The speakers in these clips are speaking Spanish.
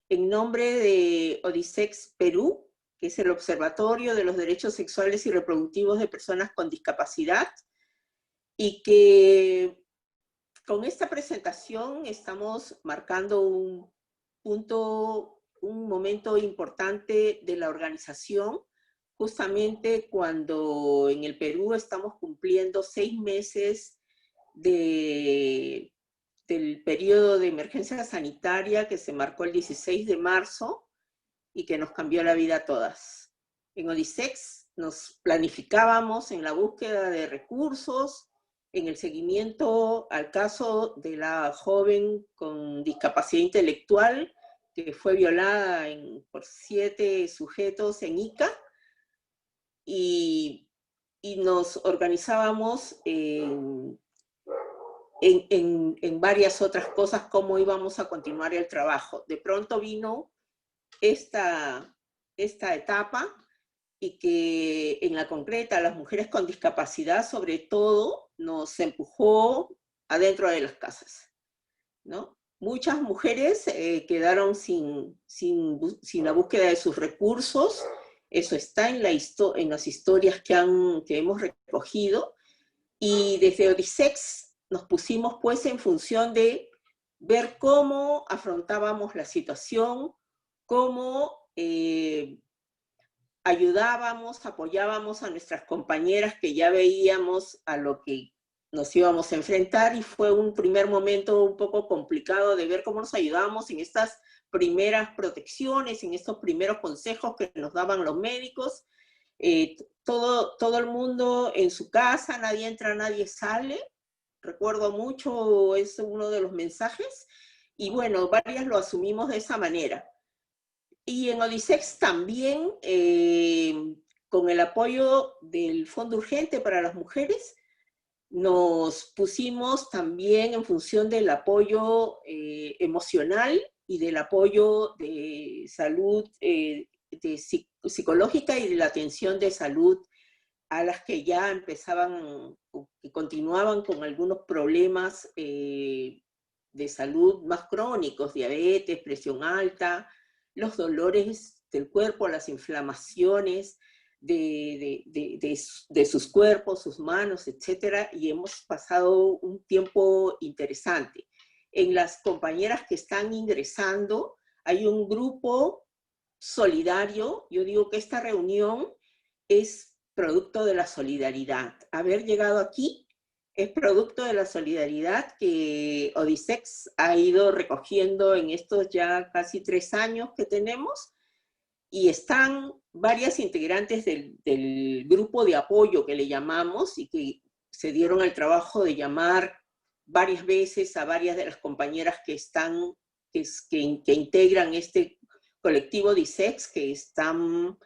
en nombre de ODISEX Perú, que es el Observatorio de los Derechos Sexuales y Reproductivos de Personas con Discapacidad, y que con esta presentación estamos marcando un punto, un momento importante de la organización, justamente cuando en el Perú estamos cumpliendo 6 meses del periodo de emergencia sanitaria que se marcó el 16 de marzo y que nos cambió la vida a todas. En ODISEX nos planificábamos en la búsqueda de recursos, en el seguimiento al caso de la joven con discapacidad intelectual que fue violada por 7 sujetos en Ica, y nos organizábamos en varias otras cosas, cómo íbamos a continuar el trabajo. De pronto vino esta etapa, y que en la concreta las mujeres con discapacidad sobre todo nos empujó adentro de las casas, ¿no? Muchas mujeres quedaron sin la búsqueda de sus recursos. Eso está en las historias que hemos recogido, y desde ODISEX nos pusimos pues en función de ver cómo afrontábamos la situación, cómo ayudábamos, apoyábamos a nuestras compañeras que ya veíamos a lo que nos íbamos a enfrentar, y fue un primer momento un poco complicado de ver cómo nos ayudábamos en estas primeras protecciones, en estos primeros consejos que nos daban los médicos. Todo el mundo en su casa, nadie entra, nadie sale. Recuerdo mucho, es uno de los mensajes, y bueno, varias lo asumimos de esa manera. Y en ODISEX también, con el apoyo del Fondo Urgente para las Mujeres, nos pusimos también en función del apoyo emocional y del apoyo de salud psicológica y de la atención de salud a las que ya empezaban o que continuaban con algunos problemas de salud más crónicos, diabetes, presión alta, los dolores del cuerpo, las inflamaciones de sus cuerpos, sus manos, etcétera, y hemos pasado un tiempo interesante. En las compañeras que están ingresando hay un grupo solidario. Yo digo que esta reunión es producto de la solidaridad. Haber llegado aquí es producto de la solidaridad que ODISEX ha ido recogiendo en estos ya casi 3 años que tenemos, y están varias integrantes del grupo de apoyo que le llamamos, y que se dieron el trabajo de llamar varias veces a varias de las compañeras que integran este colectivo ODISEX, que están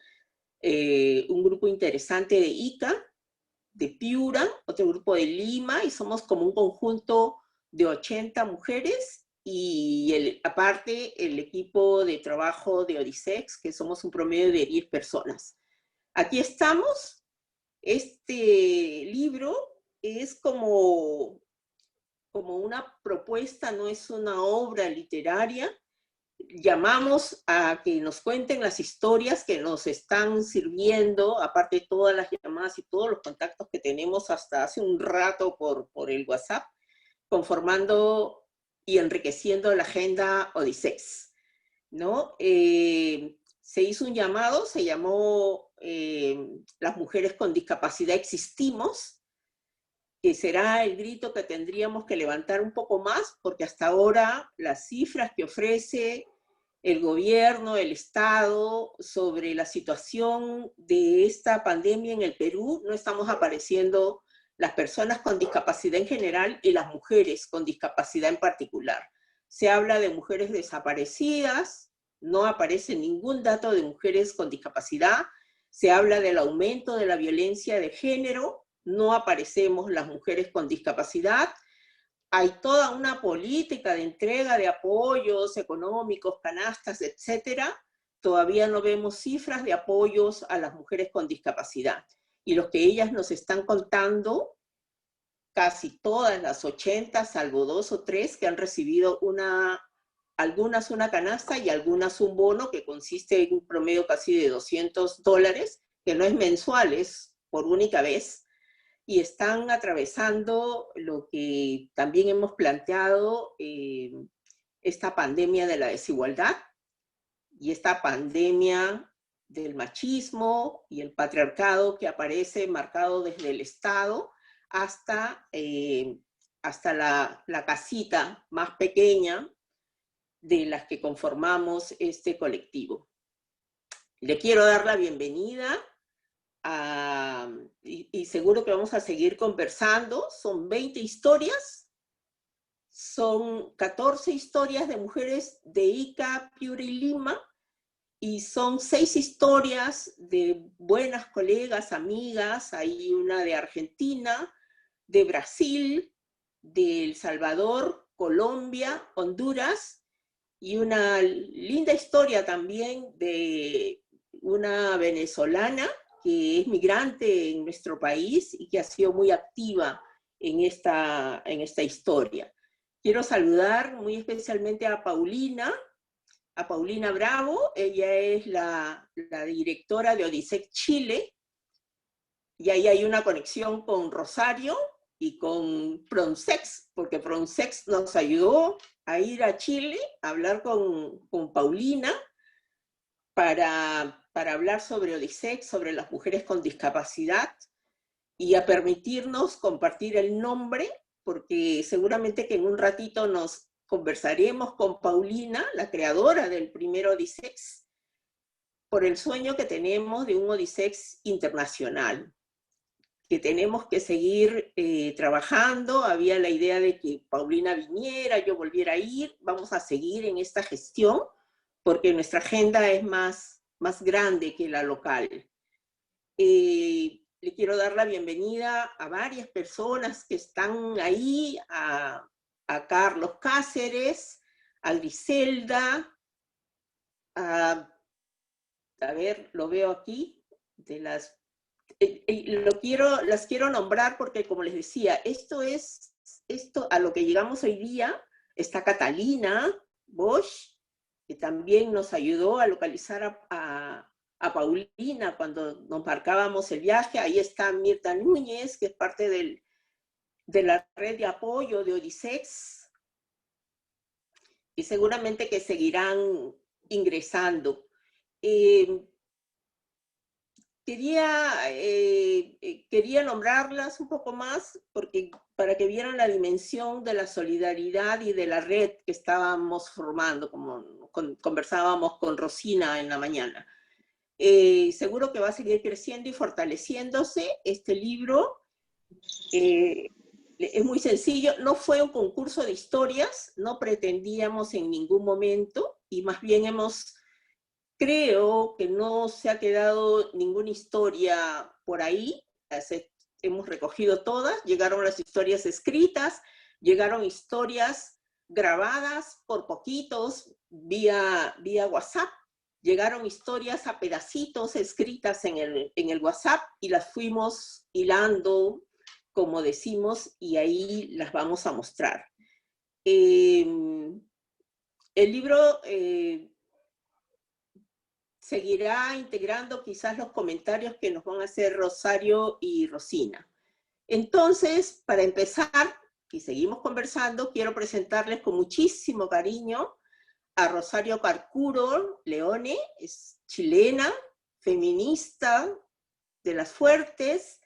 un grupo interesante de Ica, de Piura, otro grupo de Lima, y somos como un conjunto de 80 mujeres, y aparte el equipo de trabajo de ODISEX, que somos un promedio de 10 personas. Aquí estamos. Este libro es como una propuesta, no es una obra literaria. Llamamos a que nos cuenten las historias que nos están sirviendo, aparte de todas las llamadas y todos los contactos que tenemos hasta hace un rato por el WhatsApp, conformando y enriqueciendo la agenda ODISEX, ¿no? Se hizo un llamado, se llamó Las mujeres con discapacidad existimos, que será el grito que tendríamos que levantar un poco más, porque hasta ahora las cifras que ofrece el gobierno, el Estado, sobre la situación de esta pandemia en el Perú, no estamos apareciendo las personas con discapacidad en general y las mujeres con discapacidad en particular. Se habla de mujeres desaparecidas, no aparece ningún dato de mujeres con discapacidad. Se habla del aumento de la violencia de género, no aparecemos las mujeres con discapacidad. Hay toda una política de entrega de apoyos económicos, canastas, etcétera. Todavía no vemos cifras de apoyos a las mujeres con discapacidad. Y lo que ellas nos están contando, casi todas las 80, salvo 2 o 3, que han recibido una algunas una canasta y algunas un bono que consiste en un promedio casi de $200, que no es mensual, es por única vez, y están atravesando lo que también hemos planteado, esta pandemia de la desigualdad y esta pandemia del machismo y el patriarcado que aparece marcado desde el Estado hasta, hasta la casita más pequeña de las que conformamos este colectivo. Le quiero dar la bienvenida y seguro que vamos a seguir conversando. Son 20 historias, son 14 historias de mujeres de Ica, Piura y Lima, y son 6 historias de buenas colegas, amigas. Hay una de Argentina, de Brasil, de El Salvador, Colombia, Honduras, y una linda historia también de una venezolana que es migrante en nuestro país y que ha sido muy activa en esta historia. Quiero saludar muy especialmente a Paulina Bravo. Ella es la directora de ODISEC Chile, y ahí hay una conexión con Rosario y con Pronsex, porque Pronsex nos ayudó a ir a Chile a hablar con Paulina para hablar sobre ODISEC, sobre las mujeres con discapacidad, y a permitirnos compartir el nombre, porque seguramente que en un ratito nos conversaremos con Paulina, la creadora del primer ODISEC, por el sueño que tenemos de un ODISEC internacional, que tenemos que seguir trabajando. Había la idea de que Paulina viniera, yo volviera a ir. Vamos a seguir en esta gestión porque nuestra agenda es más grande que la local. Le quiero dar la bienvenida a varias personas que están ahí, a Carlos Cáceres, a Griselda, a ver, lo veo aquí, de las las quiero nombrar porque, como les decía, esto a lo que llegamos hoy día. Está Catalina Bosch, que también nos ayudó a localizar a Paulina cuando nos marcábamos el viaje. Ahí está Mirta Núñez, que es parte de la red de apoyo de ODISEC, y seguramente que seguirán ingresando. Quería nombrarlas un poco más para que vieran la dimensión de la solidaridad y de la red que estábamos formando, como conversábamos con Rosina en la mañana. Seguro que va a seguir creciendo y fortaleciéndose. Este libro es muy sencillo, no fue un concurso de historias, no pretendíamos en ningún momento, y más bien creo que no se ha quedado ninguna historia por ahí. Hemos recogido todas. Llegaron las historias escritas, llegaron historias grabadas por poquitos vía WhatsApp, llegaron historias a pedacitos escritas en el WhatsApp, y las fuimos hilando, como decimos, y ahí las vamos a mostrar. El libro seguirá integrando quizás los comentarios que nos van a hacer Rosario y Rosina. Entonces, para empezar, y seguimos conversando, quiero presentarles con muchísimo cariño a Rosario Carcuro Leone. Es chilena, feminista, de las fuertes.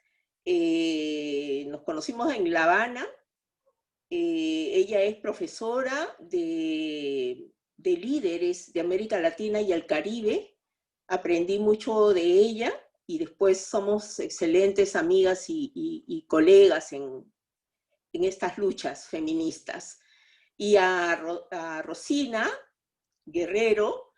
Nos conocimos en La Habana. Ella es profesora de líderes de América Latina y el Caribe. Aprendí mucho de ella y después somos excelentes amigas y colegas en estas luchas feministas. Y a Rosina Guerrero,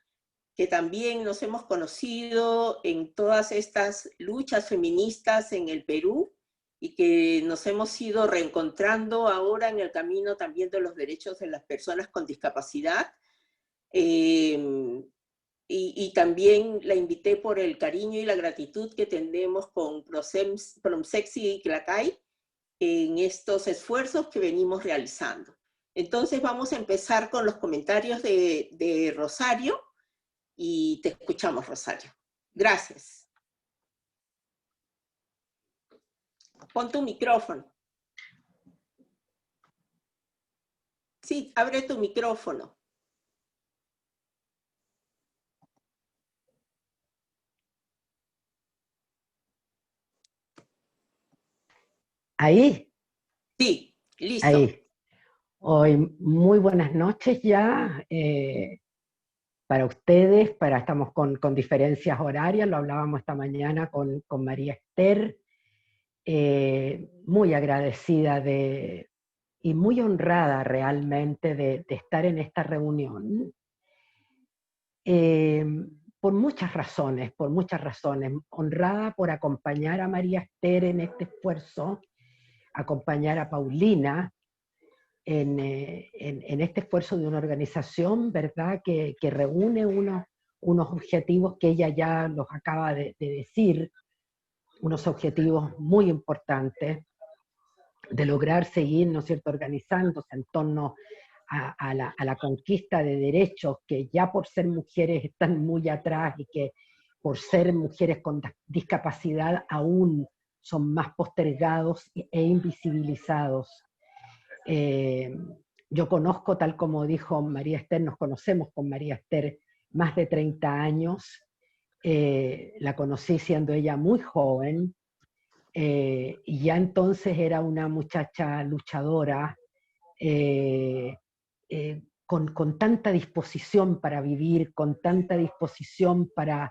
que también nos hemos conocido en todas estas luchas feministas en el Perú, y que nos hemos ido reencontrando ahora en el camino también de los derechos de las personas con discapacidad. Y también la invité por el cariño y la gratitud que tenemos con Promsexy y Clacay en estos esfuerzos que venimos realizando. Entonces vamos a empezar con los comentarios de Rosario y te escuchamos, Rosario. Gracias. Pon tu micrófono. Sí, abre tu micrófono. Ahí, Sí, listo. ahí. Hoy, muy buenas noches ya para ustedes, estamos con diferencias horarias, lo hablábamos esta mañana con María Esther, muy agradecida y muy honrada realmente de estar en esta reunión, eh, por muchas razones, honrada por acompañar a María Esther en este esfuerzo, acompañar a Paulina, en este esfuerzo de una organización, ¿verdad?, que reúne unos objetivos que ella ya los acaba de decir, unos objetivos muy importantes de lograr seguir, ¿no es cierto?, organizándose en torno a la conquista de derechos que ya por ser mujeres están muy atrás y que por ser mujeres con discapacidad aún son más postergados e invisibilizados. Eh, yo conozco, tal como dijo María Esther, nos conocemos con María Esther más de 30 años. La conocí siendo ella muy joven, y ya entonces era una muchacha luchadora, con tanta disposición para vivir, con tanta disposición para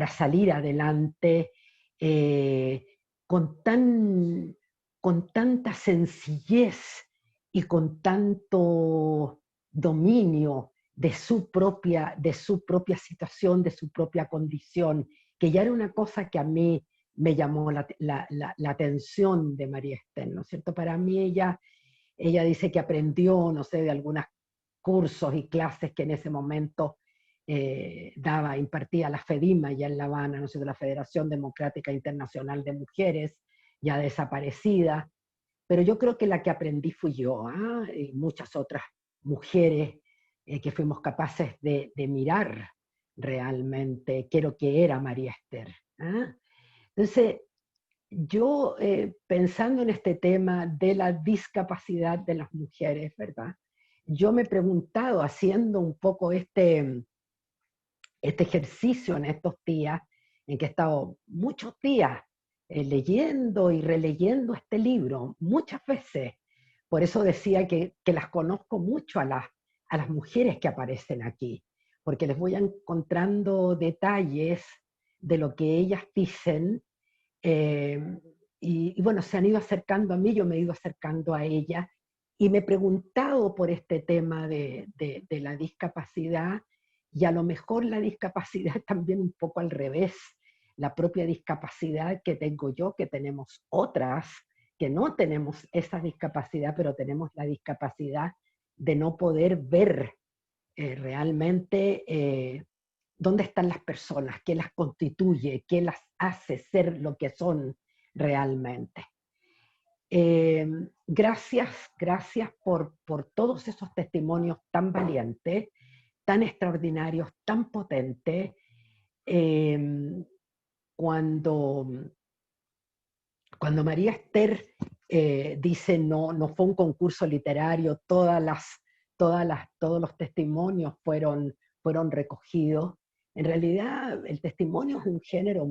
salir adelante, eh, con, tan, con tanta sencillez y con tanto dominio de su propia situación, de su propia condición, que ya era una cosa que a mí me llamó la atención de María Esther, ¿no es cierto? Para mí ella dice que aprendió, no sé, de algunos cursos y clases que en ese momento impartía la FEDIMA ya en La Habana, ¿no es cierto?, la Federación Democrática Internacional de Mujeres, ya desaparecida, pero yo creo que la que aprendí fui yo, y muchas otras mujeres que fuimos capaces de mirar realmente qué es lo que era María Esther. Entonces, yo pensando en este tema de la discapacidad de las mujeres, ¿verdad? Yo me he preguntado, haciendo un poco este ejercicio en estos días, en que he estado muchos días leyendo y releyendo este libro, muchas veces. Por eso decía que las conozco mucho a las mujeres que aparecen aquí, porque les voy encontrando detalles de lo que ellas dicen, eh, y bueno, se han ido acercando a mí, yo me he ido acercando a ella, y me he preguntado por este tema de la discapacidad, y a lo mejor la discapacidad también un poco al revés, la propia discapacidad que tengo yo, que tenemos otras, que no tenemos esa discapacidad, pero tenemos la discapacidad de no poder ver realmente dónde están las personas, qué las constituye, qué las hace ser lo que son realmente. Gracias por todos esos testimonios tan valientes, tan extraordinarios, tan potentes. Cuando, cuando María Esther dice no fue un concurso literario, todos los testimonios fueron recogidos. En realidad, el testimonio es un género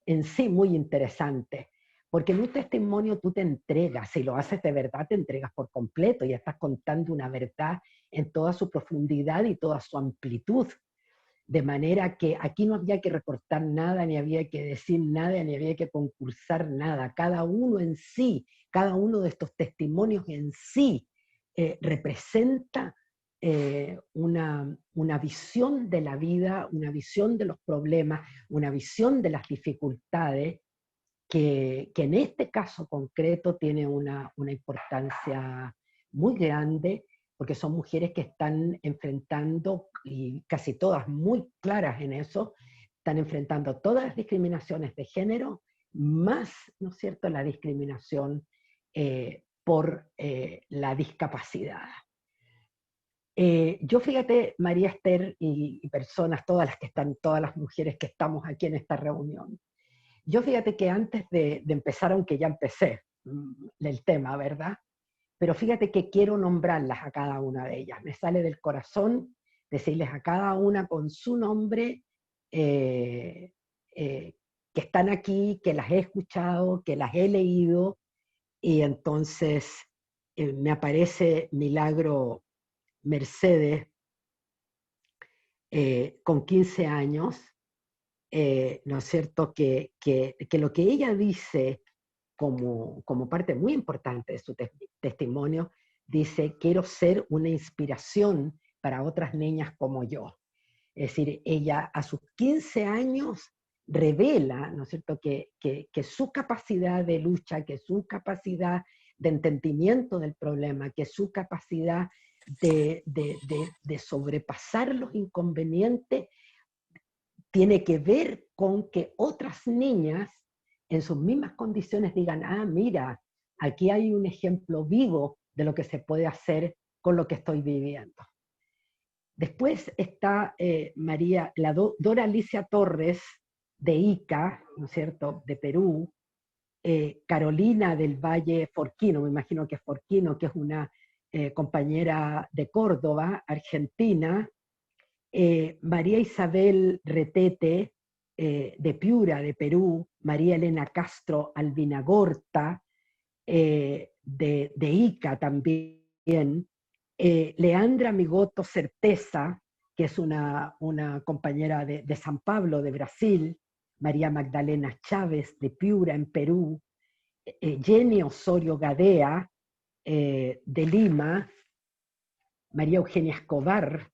en sí muy interesante, porque en un testimonio tú te entregas, si lo haces de verdad, te entregas por completo y estás contando una verdad en toda su profundidad y toda su amplitud. De manera que aquí no había que recortar nada, ni había que decir nada, ni había que concursar nada. Cada uno en sí, cada uno de estos testimonios en sí representa una visión de la vida, una visión de los problemas, una visión de las dificultades, que en este caso concreto tiene una importancia muy grande, porque son mujeres que están enfrentando, y casi todas muy claras en eso, están enfrentando todas las discriminaciones de género, más, ¿no es cierto?, la discriminación por la discapacidad. Yo fíjate, María Esther y personas, todas las que están, todas las mujeres que estamos aquí en esta reunión, yo fíjate que antes de empezar, aunque ya empecé el tema, ¿verdad? Pero fíjate que quiero nombrarlas a cada una de ellas. Me sale del corazón decirles a cada una con su nombre eh, que están aquí, que las he escuchado, que las he leído, y entonces me aparece Milagro Mercedes con 15 años, ¿no es cierto? Que lo que ella dice como parte muy importante de su testimonio, dice, quiero ser una inspiración para otras niñas como yo. Es decir, ella a sus 15 años revela, ¿no es cierto?, que su capacidad de lucha, que su capacidad de entendimiento del problema, que su capacidad de sobrepasar los inconvenientes tiene que ver con que otras niñas en sus mismas condiciones digan, ah, mira, aquí hay un ejemplo vivo de lo que se puede hacer con lo que estoy viviendo. Después está María, Dora Alicia Torres, de Ica, ¿no es cierto?, de Perú, Carolina del Valle Forquino, me imagino que es Forquino, que es una compañera de Córdoba, Argentina, María Isabel Retete, de Piura, de Perú, María Elena Castro Albinagorta, de Ica también, Leandra Migoto Certeza, que es una compañera de San Pablo, de Brasil, María Magdalena Chávez, de Piura, en Perú, Jenny Osorio Gadea, de Lima, María Eugenia Escobar,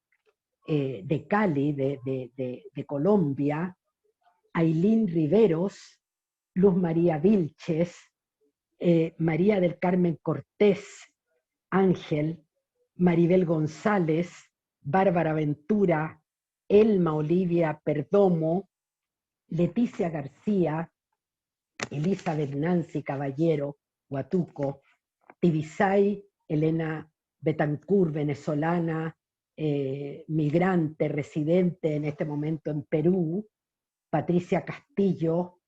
de Cali, de Colombia, Ailín Riveros, Luz María Vilches, María del Carmen Cortés, Ángel, Maribel González, Bárbara Ventura, Elma Olivia Perdomo, Leticia García, Elizabeth Nancy Caballero, Huatuco, Tibisay Elena Betancourt, venezolana, migrante, residente en este momento en Perú, Patricia Castillo,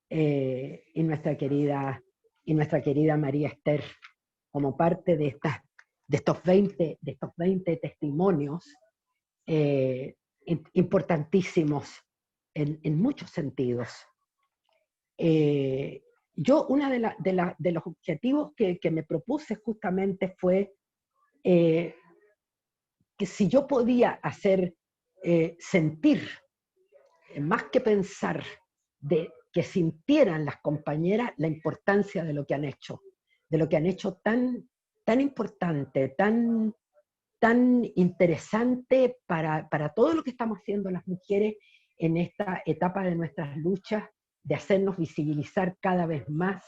y nuestra querida María Esther, como parte de estos 20 testimonios importantísimos en muchos sentidos. Yo, uno de los objetivos que me propuse justamente fue que si yo podía hacer sentir, más que pensar, de que sintieran las compañeras la importancia de lo que han hecho, tan importante, tan interesante para todo lo que estamos haciendo las mujeres en esta etapa de nuestras luchas, de hacernos visibilizar cada vez más,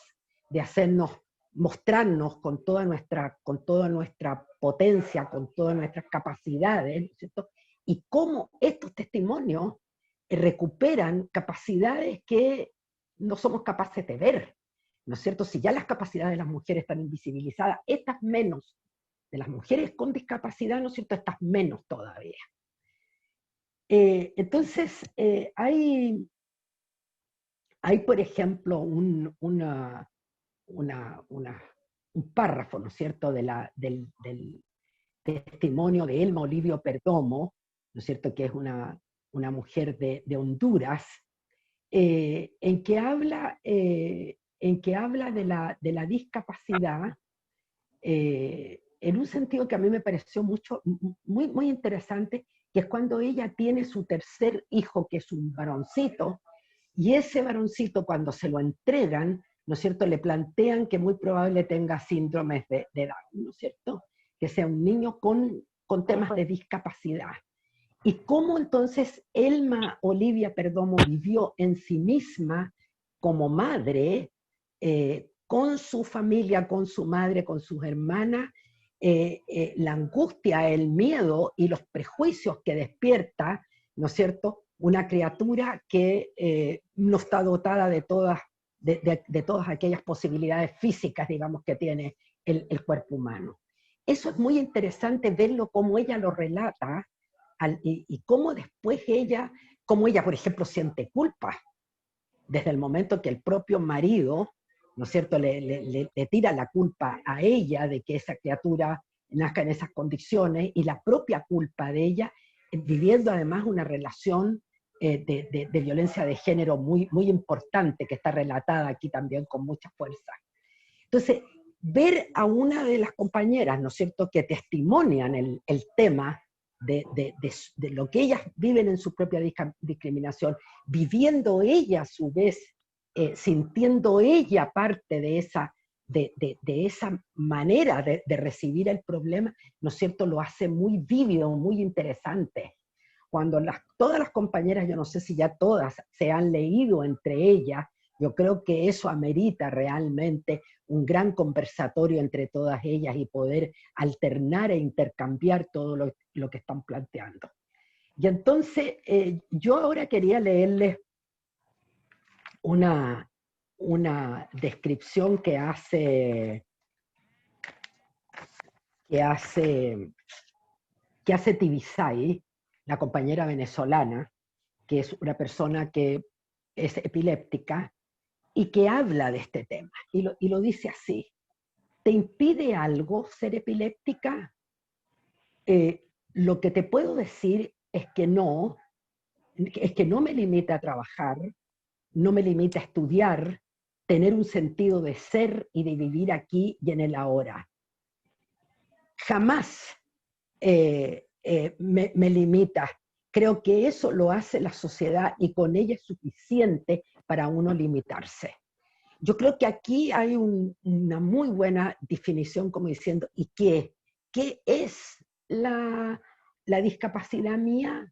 de hacernos mostrarnos con toda nuestra potencia, con todas nuestras capacidades, ¿no es cierto? Y cómo estos testimonios recuperan capacidades que no somos capaces de ver, ¿no es cierto? Si ya las capacidades de las mujeres están invisibilizadas, estas menos, de las mujeres con discapacidad, ¿no es cierto?, estas menos todavía. Entonces, hay, por ejemplo, un párrafo, ¿no es cierto?, del testimonio de Elma Olivia Perdomo, ¿no es cierto?, que es una mujer de Honduras, en que habla de la discapacidad en un sentido que a mí me pareció muy interesante, que es cuando ella tiene su tercer hijo, que es un varoncito, y ese varoncito, cuando se lo entregan, ¿no es cierto?, le plantean que muy probable tenga síndromes de Down, ¿no es cierto?, que sea un niño con temas de discapacidad. Y cómo entonces Elma Olivia Perdomo vivió en sí misma como madre, con su familia, con su madre, con sus hermanas, la angustia, el miedo y los prejuicios que despierta, ¿no es cierto?, una criatura que no está dotada de todas aquellas posibilidades físicas, digamos, que tiene el cuerpo humano. eso es muy interesante verlo como ella lo relata y cómo después cómo ella, por ejemplo, siente culpa desde el momento que el propio marido, ¿no es cierto?, le tira la culpa a ella de que esa criatura nazca en esas condiciones y la propia culpa de ella, viviendo además una relación de violencia de género muy, muy importante que está relatada aquí también con mucha fuerza. Entonces, ver a una de las compañeras, ¿no es cierto?, que testimonian el tema de lo que ellas viven en su propia discriminación, viviendo ella a su vez, sintiendo ella parte de esa manera de recibir el problema, ¿no es cierto?, lo hace muy vívido, muy interesante. Cuando todas las compañeras, yo no sé si ya todas se han leído entre ellas, yo creo que eso amerita realmente un gran conversatorio entre todas ellas y poder alternar e intercambiar todo lo que están planteando. Y entonces, yo ahora quería leerles una descripción que hace Tibisay, la compañera venezolana, que es una persona que es epiléptica y que habla de este tema. Y lo dice así: ¿te impide algo ser epiléptica? Lo que te puedo decir es que no me limita a trabajar, no me limita a estudiar, tener un sentido de ser y de vivir aquí y en el ahora. Jamás me limita. Creo que eso lo hace la sociedad y con ella es suficiente para uno limitarse. Yo creo que aquí hay una muy buena definición como diciendo, ¿y qué? ¿Qué es la discapacidad mía?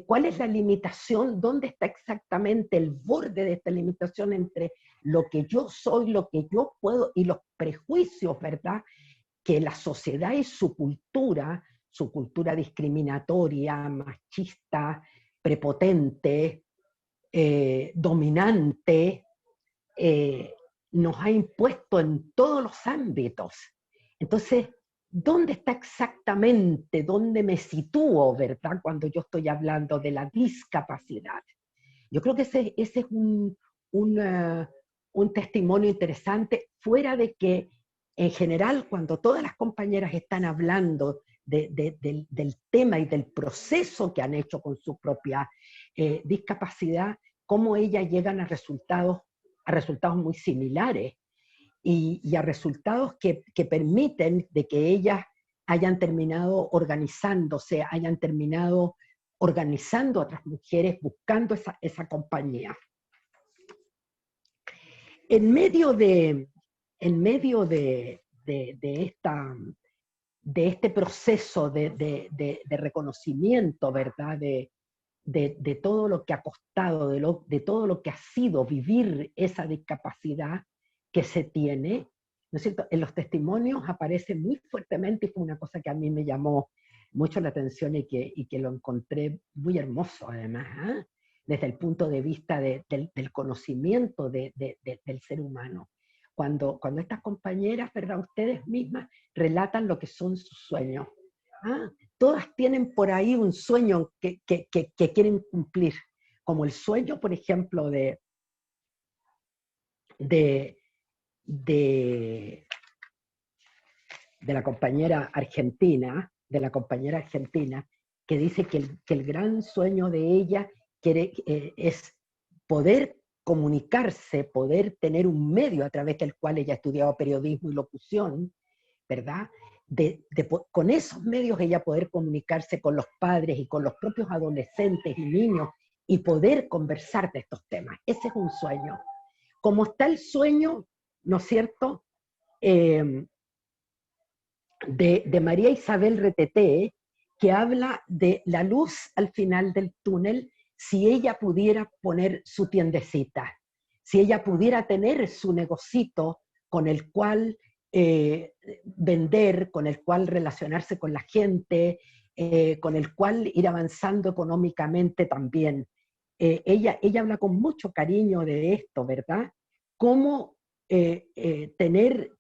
¿Cuál es la limitación? ¿Dónde está exactamente el borde de esta limitación entre lo que yo soy, lo que yo puedo y los prejuicios, ¿verdad?, que la sociedad y su cultura discriminatoria, machista, prepotente, dominante, nos ha impuesto en todos los ámbitos. Entonces, ¿dónde está exactamente, dónde me sitúo, verdad, cuando yo estoy hablando de la discapacidad? Yo creo que ese es un testimonio interesante, fuera de que, en general, cuando todas las compañeras están hablando del tema y del proceso que han hecho con su propia discapacidad, cómo ellas llegan a resultados muy similares y a resultados que permiten de que ellas hayan terminado organizándose, hayan terminado organizando a otras mujeres, buscando esa compañía. En medio de este proceso de reconocimiento, ¿verdad?, de todo lo que ha costado, de todo lo que ha sido vivir esa discapacidad que se tiene, ¿no es cierto? En los testimonios aparece muy fuertemente, y fue una cosa que a mí me llamó mucho la atención y que lo encontré muy hermoso además, ¿eh?, desde el punto de vista del conocimiento del ser humano. Cuando estas compañeras, ¿verdad?, ustedes mismas relatan lo que son sus sueños. ¿Ah? Todas tienen por ahí un sueño que quieren cumplir, como el sueño, por ejemplo, de la compañera argentina, que dice que el gran sueño de ella es poder comunicarse, poder tener un medio a través del cual ella estudiaba periodismo y locución, ¿verdad? Con esos medios ella poder comunicarse con los padres y con los propios adolescentes y niños y poder conversar de estos temas. Ese es un sueño. Como está el sueño, ¿no es cierto?, de María Isabel Reteté, que habla de la luz al final del túnel si ella pudiera poner su tiendecita, si ella pudiera tener su negocito con el cual vender, con el cual relacionarse con la gente, con el cual ir avanzando económicamente también. Ella habla con mucho cariño de esto, ¿verdad? Cómo tener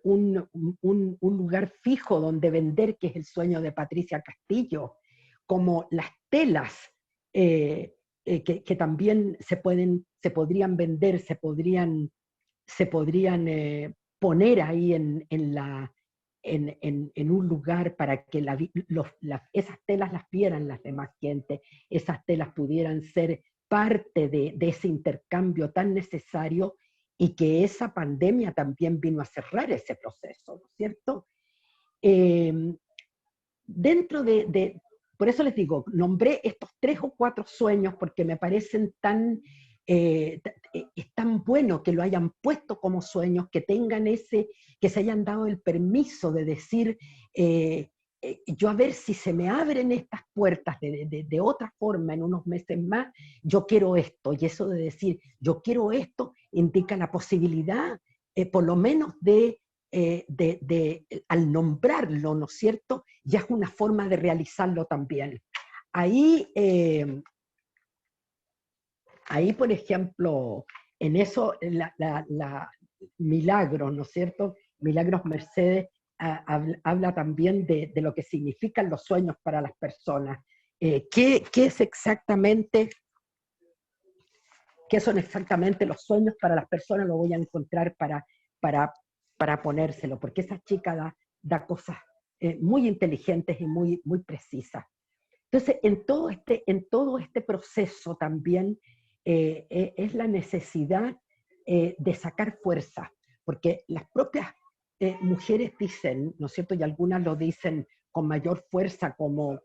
un lugar fijo donde vender, que es el sueño de Patricia Castillo, como las telas que también se podrían vender, se podrían poner ahí en un lugar para que esas telas las vieran las demás gente, esas telas pudieran ser parte de ese intercambio tan necesario, y que esa pandemia también vino a cerrar ese proceso, ¿no es cierto? Eh, dentro por eso les digo, nombré estos 3 o 4 sueños porque me parecen es tan bueno que lo hayan puesto como sueños, que tengan que se hayan dado el permiso de decir, yo a ver si se me abren estas puertas de otra forma en unos meses más, yo quiero esto. Y eso de decir, yo quiero esto, indica la posibilidad, por lo menos al nombrarlo, ¿no es cierto? Ya es una forma de realizarlo también. Ahí, por ejemplo, en eso, Milagros, ¿no es cierto? Milagros Mercedes habla también de lo que significan los sueños para las personas. ¿Qué son exactamente los sueños para las personas? Lo voy a encontrar para ponérselo, porque esa chica da cosas muy inteligentes y muy precisas. Entonces, en todo este proceso también es la necesidad de sacar fuerza, porque las propias mujeres dicen, ¿no es cierto?, y algunas lo dicen con mayor fuerza, como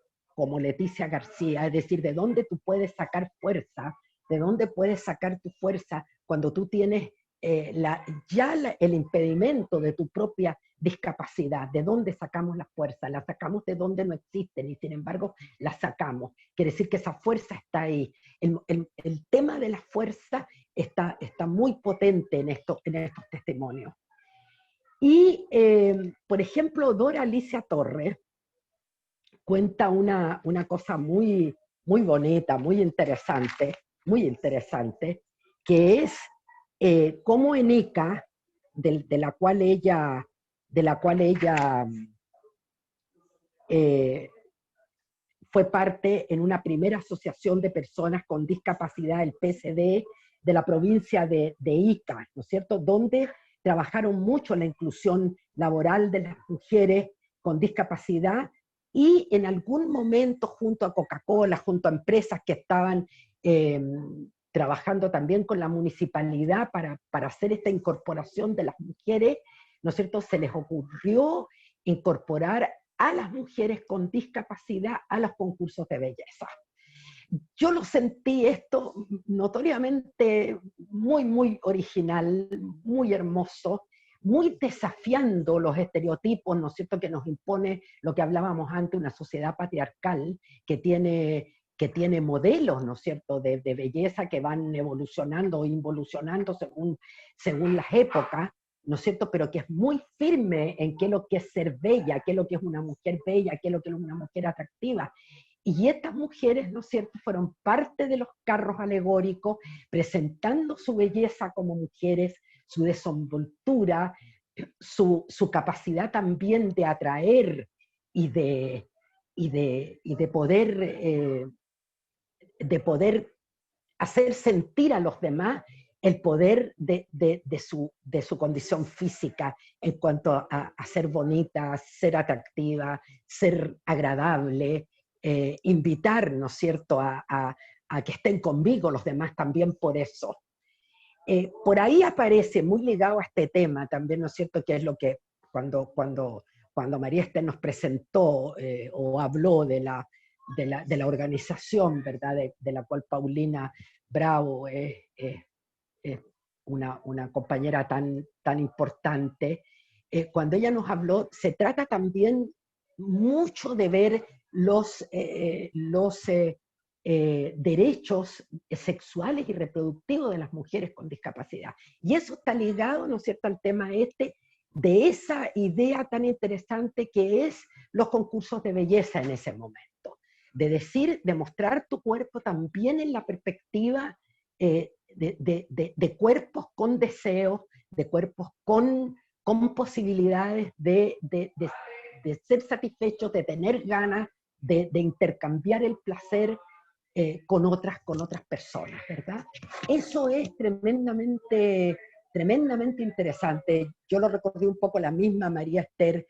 Leticia García, es decir, ¿de dónde tú puedes sacar fuerza? ¿De dónde puedes sacar tu fuerza cuando tú tienes el impedimento de tu propia discapacidad? ¿De dónde sacamos la fuerza? La sacamos de donde no existen, y sin embargo la sacamos. Quiere decir que esa fuerza está ahí. El tema de la fuerza está muy potente en estos testimonios. Y, por ejemplo, Dora Alicia Torres cuenta una cosa muy bonita, muy interesante, que es cómo en Ica, de la cual ella fue parte en una primera asociación de personas con discapacidad, el PSD, de la provincia de Ica, ¿no es cierto?, donde trabajaron mucho la inclusión laboral de las mujeres con discapacidad, y en algún momento junto a Coca-Cola, junto a empresas que estaban trabajando también con la municipalidad para hacer esta incorporación de las mujeres, ¿no es cierto?, se les ocurrió incorporar a las mujeres con discapacidad a los concursos de belleza. Yo lo sentí esto notoriamente muy original, muy hermoso, muy desafiando los estereotipos, ¿no es cierto?, que nos impone lo que hablábamos antes, una sociedad patriarcal que tiene modelos, ¿no es cierto?, de belleza que van evolucionando o involucionando según las épocas, ¿no es cierto?, pero que es muy firme en qué es lo que es ser bella, qué es lo que es una mujer bella, qué es lo que es una mujer atractiva. Y estas mujeres, ¿no es cierto?, fueron parte de los carros alegóricos, presentando su belleza como mujeres, su desenvoltura, su capacidad también de atraer y de poder hacer sentir a los demás el poder de su condición física en cuanto a ser bonita, ser atractiva, ser agradable, invitar, ¿no es cierto?, a que estén conmigo los demás también por eso. Por ahí aparece, muy ligado a este tema también, ¿no es cierto?, que es lo que cuando María Esther nos presentó o habló de la organización, ¿verdad?, de la cual Paulina Bravo es una compañera tan importante. Cuando ella nos habló, se trata también mucho de ver los derechos sexuales y reproductivos de las mujeres con discapacidad. Y eso está ligado, ¿no es cierto?, al tema de esa idea tan interesante que es los concursos de belleza en ese momento. De mostrar tu cuerpo también en la perspectiva de cuerpos con deseos, de cuerpos con posibilidades de ser satisfechos, de tener ganas, de intercambiar el placer con otras personas, ¿verdad? Eso es tremendamente interesante. Yo lo recordé un poco, la misma María Esther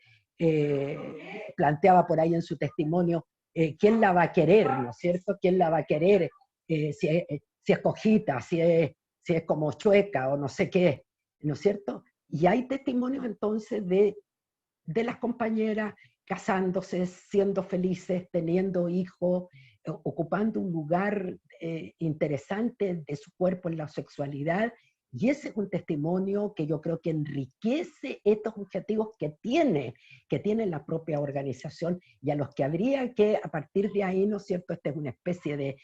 planteaba por ahí en su testimonio, ¿quién la va a querer, no es cierto? ¿Quién la va a querer? Si es cojita, si es como chueca o no sé qué, ¿no es cierto? Y hay testimonios entonces de las compañeras casándose, siendo felices, teniendo hijos, ocupando un lugar interesante de su cuerpo en la sexualidad, y ese es un testimonio que yo creo que enriquece estos objetivos que tiene la propia organización, y a los que habría que, a partir de ahí, ¿no es cierto?, esta es una especie de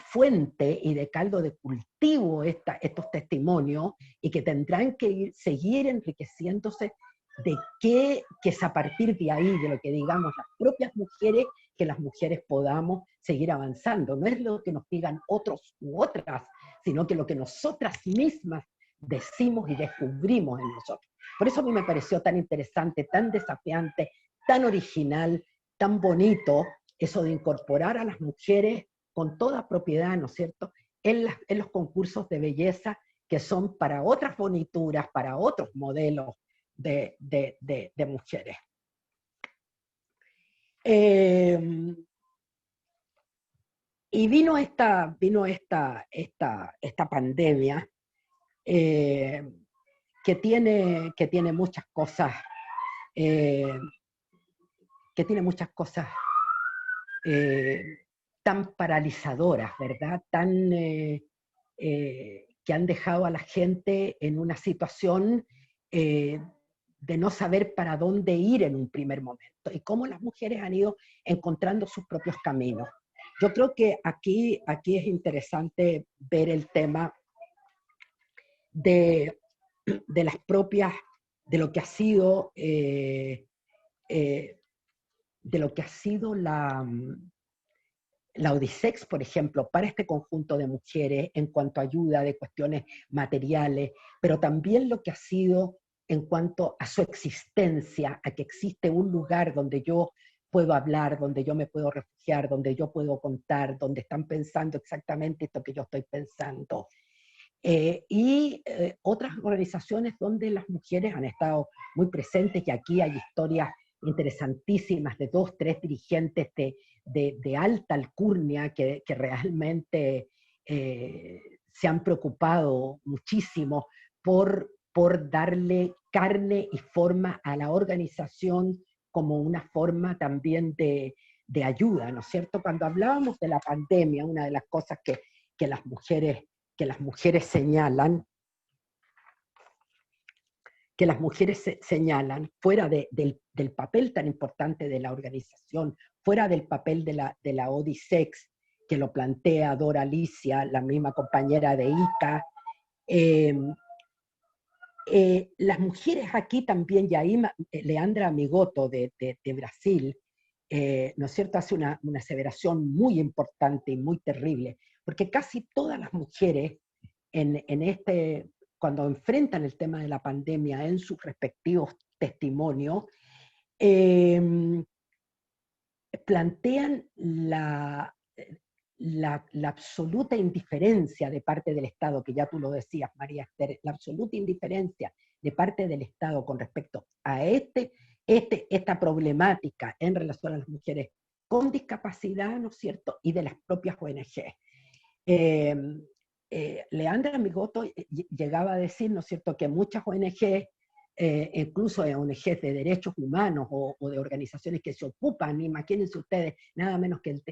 fuente y de caldo de cultivo estos testimonios, y que tendrán que seguir enriqueciéndose de que es a partir de ahí, de lo que digamos las propias mujeres, que las mujeres podamos seguir avanzando. No es lo que nos digan otros u otras, sino que lo que nosotras mismas decimos y descubrimos en nosotros. Por eso a mí me pareció tan interesante, tan desafiante, tan original, tan bonito, eso de incorporar a las mujeres con toda propiedad, ¿no es cierto?, en los concursos de belleza, que son para otras bonituras, para otros modelos de mujeres. Y vino esta pandemia que tiene muchas cosas, tan paralizadoras, ¿verdad? Que han dejado a la gente en una situación de no saber para dónde ir en un primer momento, y cómo las mujeres han ido encontrando sus propios caminos. Yo creo que aquí es interesante ver el tema de las propias, de lo que ha sido, la Odisex, por ejemplo, para este conjunto de mujeres en cuanto a ayuda de cuestiones materiales, pero también lo que ha sido en cuanto a su existencia, a que existe un lugar donde yo puedo hablar, donde yo me puedo refugiar, donde yo puedo contar, donde están pensando exactamente esto que yo estoy pensando. Otras organizaciones donde las mujeres han estado muy presentes, y aquí hay historias interesantísimas de 2, 3 dirigentes de alta alcurnia que realmente se han preocupado muchísimo por darle carne y forma a la organización como una forma también de ayuda, ¿no es cierto? Cuando hablábamos de la pandemia, una de las cosas que las mujeres señalan, fuera del papel tan importante de la organización, fuera del papel de la Odisex, que lo plantea Dora Alicia, la misma compañera de ICA, las mujeres aquí también, y ahí Leandra Amigoto de Brasil, ¿no es cierto?, hace una aseveración muy importante y muy terrible, porque casi todas las mujeres cuando enfrentan el tema de la pandemia en sus respectivos testimonios, plantean la absoluta indiferencia de parte del Estado, que ya tú lo decías, María Esther, la absoluta indiferencia de parte del Estado con respecto a esta problemática en relación a las mujeres con discapacidad, ¿no es cierto?, y de las propias ONG. Leandra Amigoto llegaba a decir, ¿no es cierto?, que muchas ONG, incluso de ONGs de derechos humanos o de organizaciones que se ocupan, imagínense ustedes, nada menos que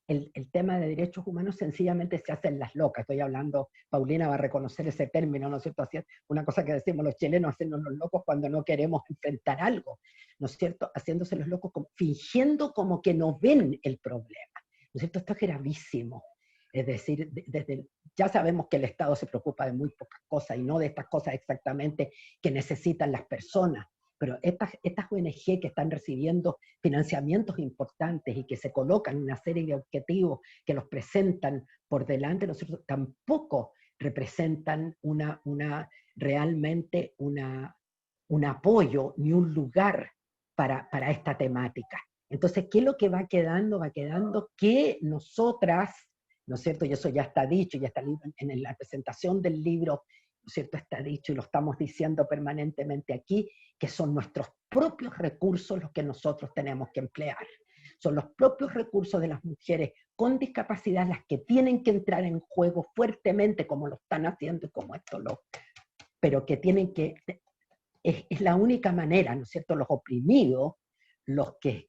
el tema de derechos humanos, sencillamente se hacen las locas. Estoy hablando, Paulina va a reconocer ese término, ¿no es cierto?, una cosa que decimos los chilenos, hacernos los locos cuando no queremos enfrentar algo, ¿no es cierto?, haciéndose los locos, fingiendo como que no ven el problema, ¿no es cierto? Esto es gravísimo. Es decir, ya sabemos que el Estado se preocupa de muy pocas cosas y no de estas cosas exactamente que necesitan las personas, pero estas ONG que están recibiendo financiamientos importantes y que se colocan una serie de objetivos que los presentan por delante, nosotros tampoco representan realmente un apoyo ni un lugar para esta temática. Entonces, ¿qué es lo que va quedando? Va quedando que nosotras, ¿no es cierto? Y eso ya está dicho, ya está en la presentación del libro, ¿no es cierto? Está dicho y lo estamos diciendo permanentemente aquí, que son nuestros propios recursos los que nosotros tenemos que emplear. Son los propios recursos de las mujeres con discapacidad las que tienen que entrar en juego fuertemente, como lo están haciendo y como esto pero que tienen que, es la única manera, ¿no es cierto? Los oprimidos, los que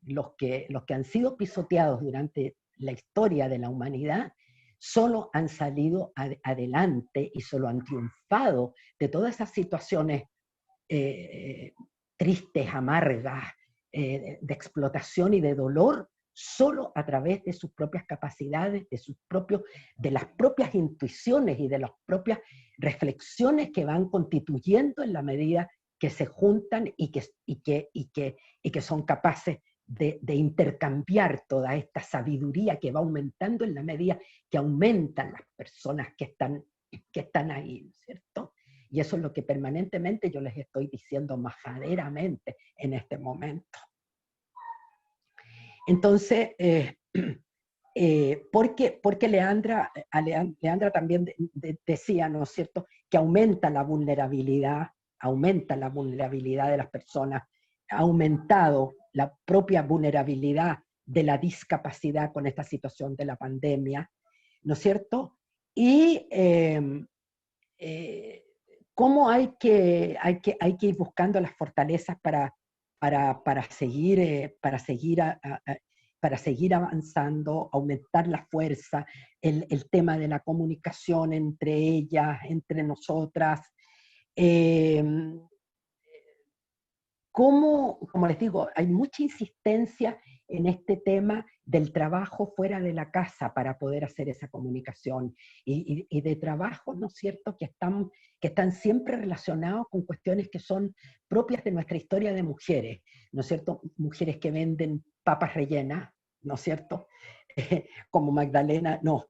han sido pisoteados durante la historia de la humanidad, solo han salido adelante y solo han triunfado de todas esas situaciones tristes, amargas, de explotación y de dolor, solo a través de sus propias capacidades, de las propias intuiciones y de las propias reflexiones que van constituyendo en la medida que se juntan y que son capaces de intercambiar toda esta sabiduría que va aumentando en la medida que aumentan las personas que están ahí, ¿no es cierto? Y eso es lo que permanentemente yo les estoy diciendo majaderamente en este momento. Entonces, porque Leandra también decía, ¿no es cierto?, que aumenta la vulnerabilidad de las personas, ha aumentado la propia vulnerabilidad de la discapacidad con esta situación de la pandemia, ¿no es cierto? Y cómo hay que ir buscando las fortalezas para seguir avanzando, aumentar la fuerza, el tema de la comunicación entre ellas, entre nosotras. Como les digo, hay mucha insistencia en este tema del trabajo fuera de la casa para poder hacer esa comunicación y de trabajos, ¿no es cierto?, que están siempre relacionados con cuestiones que son propias de nuestra historia de mujeres, ¿no es cierto?, mujeres que venden papas rellenas, ¿no es cierto?, como Magdalena, no,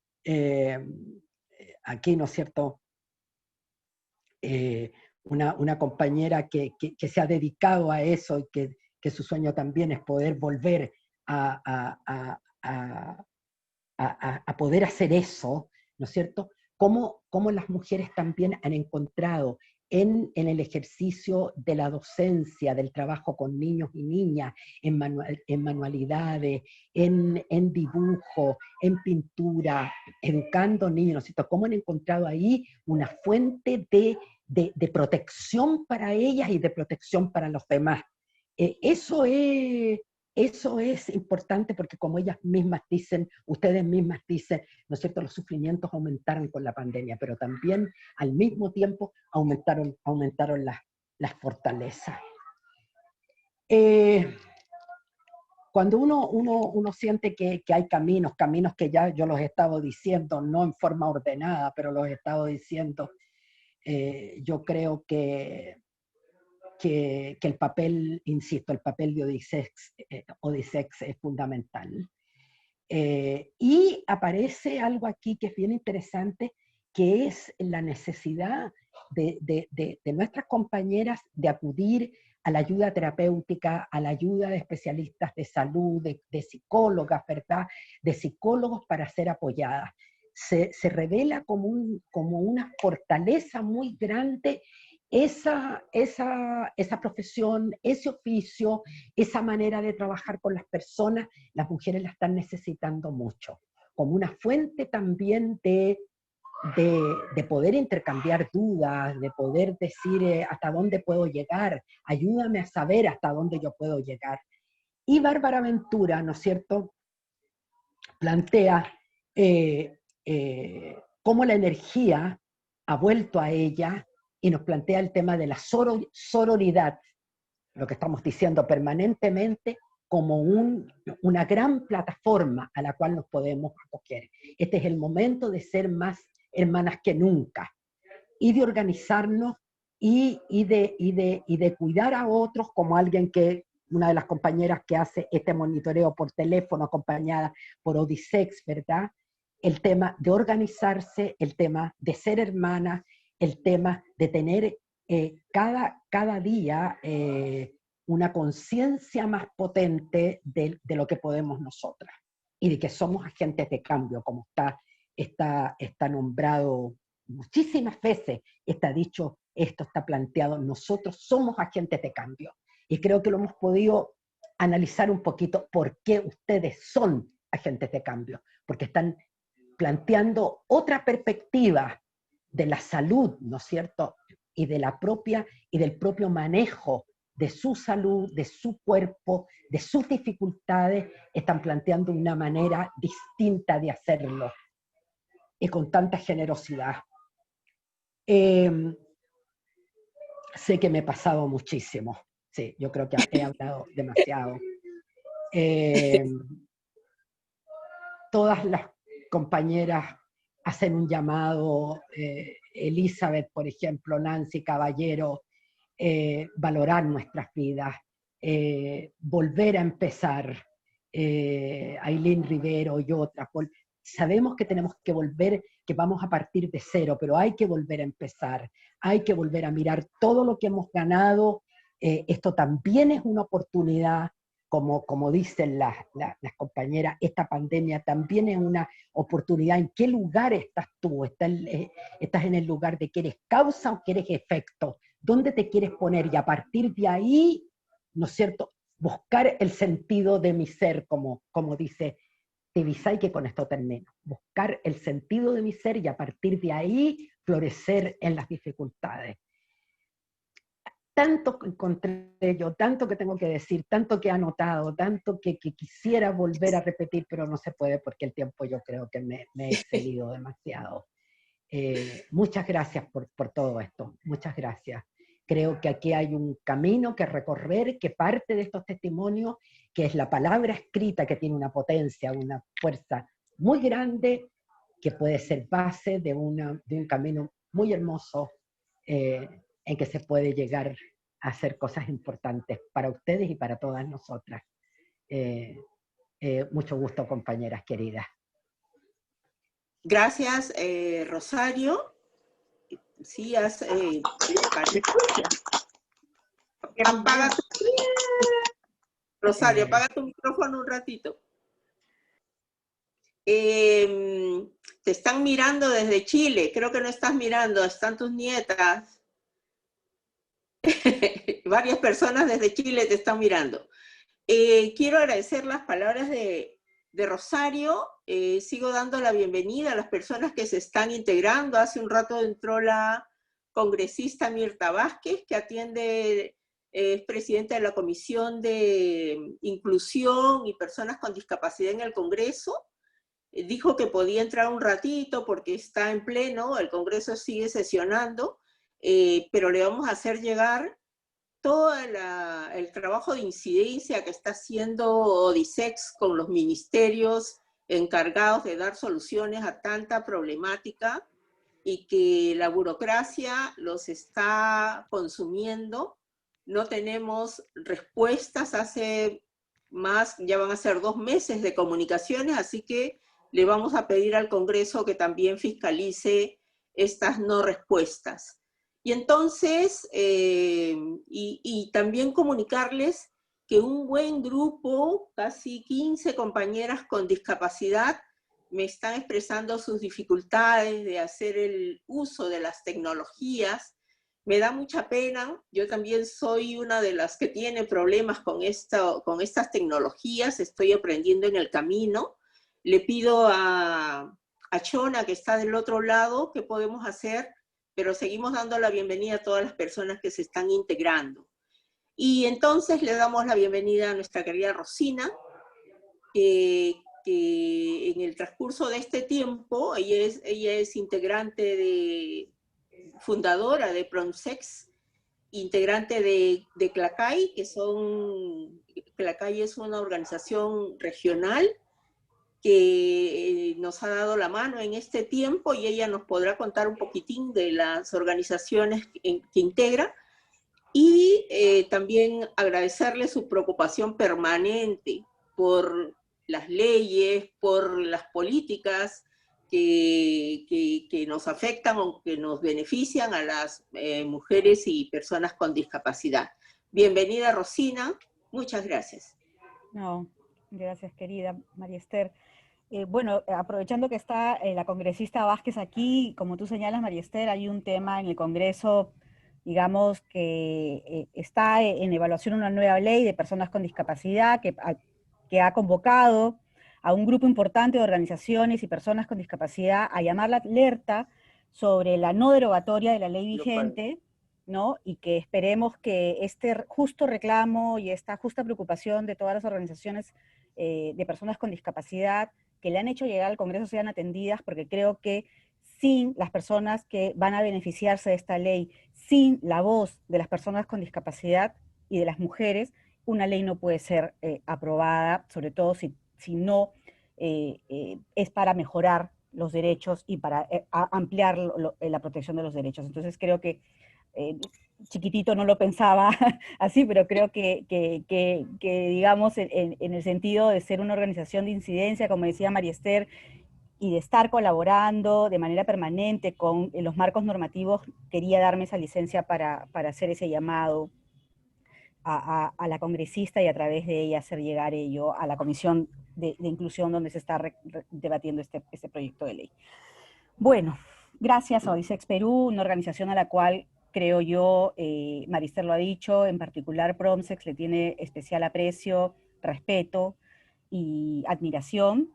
aquí, ¿no es cierto?, una compañera que se ha dedicado a eso y que su sueño también es poder volver a poder hacer eso, ¿no es cierto? Cómo las mujeres también han encontrado en el ejercicio de la docencia, del trabajo con niños y niñas, en manualidades, en dibujo, en pintura, educando niños, ¿no es cierto? Cómo han encontrado ahí una fuente de protección para ellas y de protección para los demás. Eso es importante porque como ellas mismas dicen, ustedes mismas dicen, ¿no es cierto?, los sufrimientos aumentaron con la pandemia, pero también al mismo tiempo aumentaron las fortalezas. Cuando uno siente que hay caminos que ya yo los he estado diciendo, no en forma ordenada, pero los he estado diciendo, yo creo que el papel, insisto, el papel de Odisex es fundamental. Y aparece algo aquí que es bien interesante, que es la necesidad de nuestras compañeras de acudir a la ayuda terapéutica, a la ayuda de especialistas de salud, de psicólogas, ¿verdad?, de psicólogos para ser apoyadas. Se revela como una fortaleza muy grande esa profesión, ese oficio, esa manera de trabajar con las personas. Las mujeres la están necesitando mucho, como una fuente también de poder intercambiar dudas, de poder decir hasta dónde puedo llegar, ayúdame a saber hasta dónde yo puedo llegar. Y Bárbara Ventura, ¿no es cierto?, plantea cómo la energía ha vuelto a ella y nos plantea el tema de la sororidad, lo que estamos diciendo permanentemente, como una gran plataforma a la cual nos podemos acoger. Este es el momento de ser más hermanas que nunca, y de organizarnos y de cuidar a otros, como alguien que, una de las compañeras que hace este monitoreo por teléfono, acompañada por Odisex, ¿verdad? el tema de organizarse, el tema de ser hermana, el tema de tener cada día una conciencia más potente de lo que podemos nosotras y de que somos agentes de cambio, como está nombrado muchísimas veces, está dicho, esto está planteado, nosotros somos agentes de cambio. Y creo que lo hemos podido analizar un poquito por qué ustedes son agentes de cambio, porque están planteando otra perspectiva de la salud, ¿no es cierto? Y de la propia, y del propio manejo de su salud, de su cuerpo, de sus dificultades, están planteando una manera distinta de hacerlo y con tanta generosidad. Sé que me he pasado muchísimo, sí, yo creo que he hablado demasiado. Todas las compañeras hacen un llamado, Elizabeth, por ejemplo, Nancy Caballero, valorar nuestras vidas, volver a empezar, Ailín Rivero y otras. Sabemos que tenemos que volver, que vamos a partir de cero, pero hay que volver a empezar, hay que volver a mirar todo lo que hemos ganado. Esto también es una oportunidad, como dicen las compañeras, esta pandemia también es una oportunidad. ¿En qué lugar estás tú? ¿Estás en el lugar de que eres causa o que eres efecto? ¿Dónde te quieres poner? Y a partir de ahí, ¿no es cierto?, buscar el sentido de mi ser, como dice Tibisay, que con esto termino. Buscar el sentido de mi ser y a partir de ahí florecer en las dificultades. Tanto que encontré yo, tanto que tengo que decir, tanto que he anotado, tanto que quisiera volver a repetir, pero no se puede porque el tiempo yo creo que me he excedido demasiado. Muchas gracias por todo esto, muchas gracias. Creo que aquí hay un camino que recorrer, que parte de estos testimonios, que es la palabra escrita, que tiene una potencia, una fuerza muy grande, que puede ser base de un camino muy hermoso, en que se puede llegar a hacer cosas importantes para ustedes y para todas nosotras. Mucho gusto, compañeras queridas. Gracias, Rosario. Sí, apaga tu... Rosario, apaga tu micrófono un ratito. Te están mirando desde Chile, creo que no estás mirando, están tus nietas. Varias personas desde Chile te están mirando. Quiero agradecer las palabras de Rosario. Sigo dando la bienvenida a las personas que se están integrando. Hace un rato entró la congresista Mirta Vázquez, que atiende, es presidenta de la Comisión de Inclusión y Personas con Discapacidad en el Congreso. Dijo que podía entrar un ratito porque está en pleno, el Congreso sigue sesionando, pero le vamos a hacer llegar todo el trabajo de incidencia que está haciendo ODISEX con los ministerios encargados de dar soluciones a tanta problemática y que la burocracia los está consumiendo. No tenemos respuestas hace más, ya van a ser 2 meses de comunicaciones, así que le vamos a pedir al Congreso que también fiscalice estas no respuestas. Y entonces, y también comunicarles que un buen grupo, casi 15 compañeras con discapacidad, me están expresando sus dificultades de hacer el uso de las tecnologías. Me da mucha pena, yo también soy una de las que tiene problemas con estas tecnologías, estoy aprendiendo en el camino. Le pido a Chona, que está del otro lado, qué podemos hacer, pero seguimos dando la bienvenida a todas las personas que se están integrando. Y entonces le damos la bienvenida a nuestra querida Rosina, que en el transcurso de este tiempo, ella es integrante fundadora de PROMSEX, integrante de CLACAI, CLACAI es una organización regional que nos ha dado la mano en este tiempo y ella nos podrá contar un poquitín de las organizaciones que integra y también agradecerle su preocupación permanente por las leyes, por las políticas que nos afectan o que nos benefician a las mujeres y personas con discapacidad. Bienvenida, Rosina. Muchas gracias. No, gracias, querida María Esther. Bueno, aprovechando que está la congresista Vázquez aquí, como tú señalas, María Esther, hay un tema en el Congreso, digamos, que está en evaluación una nueva ley de personas con discapacidad que ha convocado a un grupo importante de organizaciones y personas con discapacidad a llamar la alerta sobre la no derogatoria de la ley vigente, ¿no? Y que esperemos que este justo reclamo y esta justa preocupación de todas las organizaciones de personas con discapacidad que le han hecho llegar al Congreso sean atendidas, porque creo que sin las personas que van a beneficiarse de esta ley, sin la voz de las personas con discapacidad y de las mujeres, una ley no puede ser aprobada, sobre todo si no es para mejorar los derechos y para ampliar la protección de los derechos. Entonces creo que chiquitito no lo pensaba así, pero creo que digamos, en el sentido de ser una organización de incidencia, como decía María Esther, y de estar colaborando de manera permanente con los marcos normativos, quería darme esa licencia para hacer ese llamado a la congresista y a través de ella hacer llegar ello a la Comisión de Inclusión donde se está debatiendo este proyecto de ley. Bueno, gracias a Odisex Perú, una organización a la cual creo yo, María Esther lo ha dicho, en particular Promsex le tiene especial aprecio, respeto y admiración.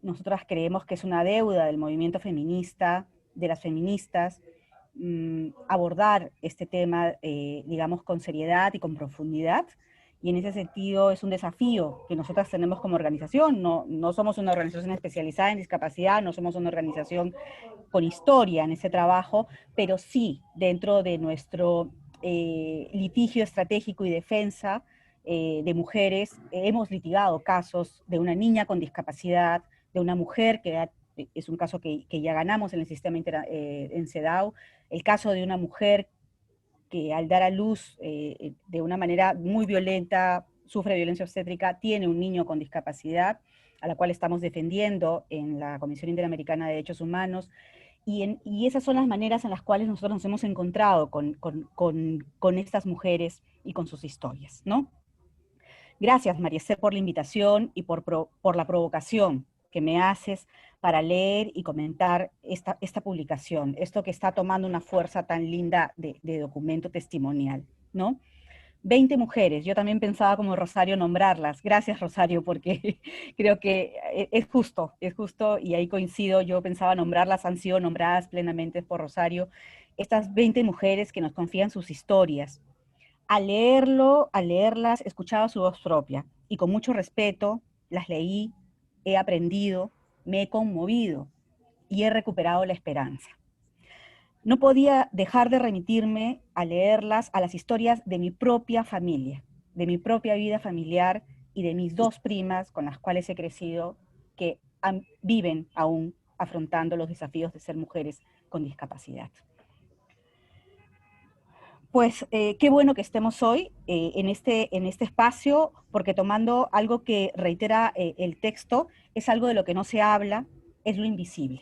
Nosotras creemos que es una deuda del movimiento feminista, de las feministas, abordar este tema, digamos, con seriedad y con profundidad. Y en ese sentido es un desafío que nosotras tenemos como organización. No somos una organización especializada en discapacidad, no somos una organización con historia en ese trabajo, pero sí dentro de nuestro litigio estratégico y defensa de mujeres, hemos litigado casos de una niña con discapacidad, de una mujer que es un caso que ya ganamos en el sistema en CEDAW, el caso de una mujer que al dar a luz de una manera muy violenta, sufre violencia obstétrica, tiene un niño con discapacidad, a la cual estamos defendiendo en la Comisión Interamericana de Derechos Humanos, y esas son las maneras en las cuales nosotros nos hemos encontrado con estas mujeres y con sus historias, ¿no? Gracias, María Esther, por la invitación y por la provocación que me haces para leer y comentar esta publicación, esto que está tomando una fuerza tan linda de documento testimonial, ¿no? 20 mujeres, yo también pensaba como Rosario nombrarlas. Gracias, Rosario, porque creo que es justo, y ahí coincido, yo pensaba nombrarlas, han sido nombradas plenamente por Rosario, estas 20 mujeres que nos confían sus historias. Al leerlas, escuchaba su voz propia, y con mucho respeto las leí, he aprendido, me he conmovido, y he recuperado la esperanza. No podía dejar de remitirme a leerlas a las historias de mi propia familia, de mi propia vida familiar y de mis dos primas con las cuales he crecido, que viven aún afrontando los desafíos de ser mujeres con discapacidad. Pues qué bueno que estemos hoy en este espacio, porque tomando algo que reitera el texto, es algo de lo que no se habla, es lo invisible.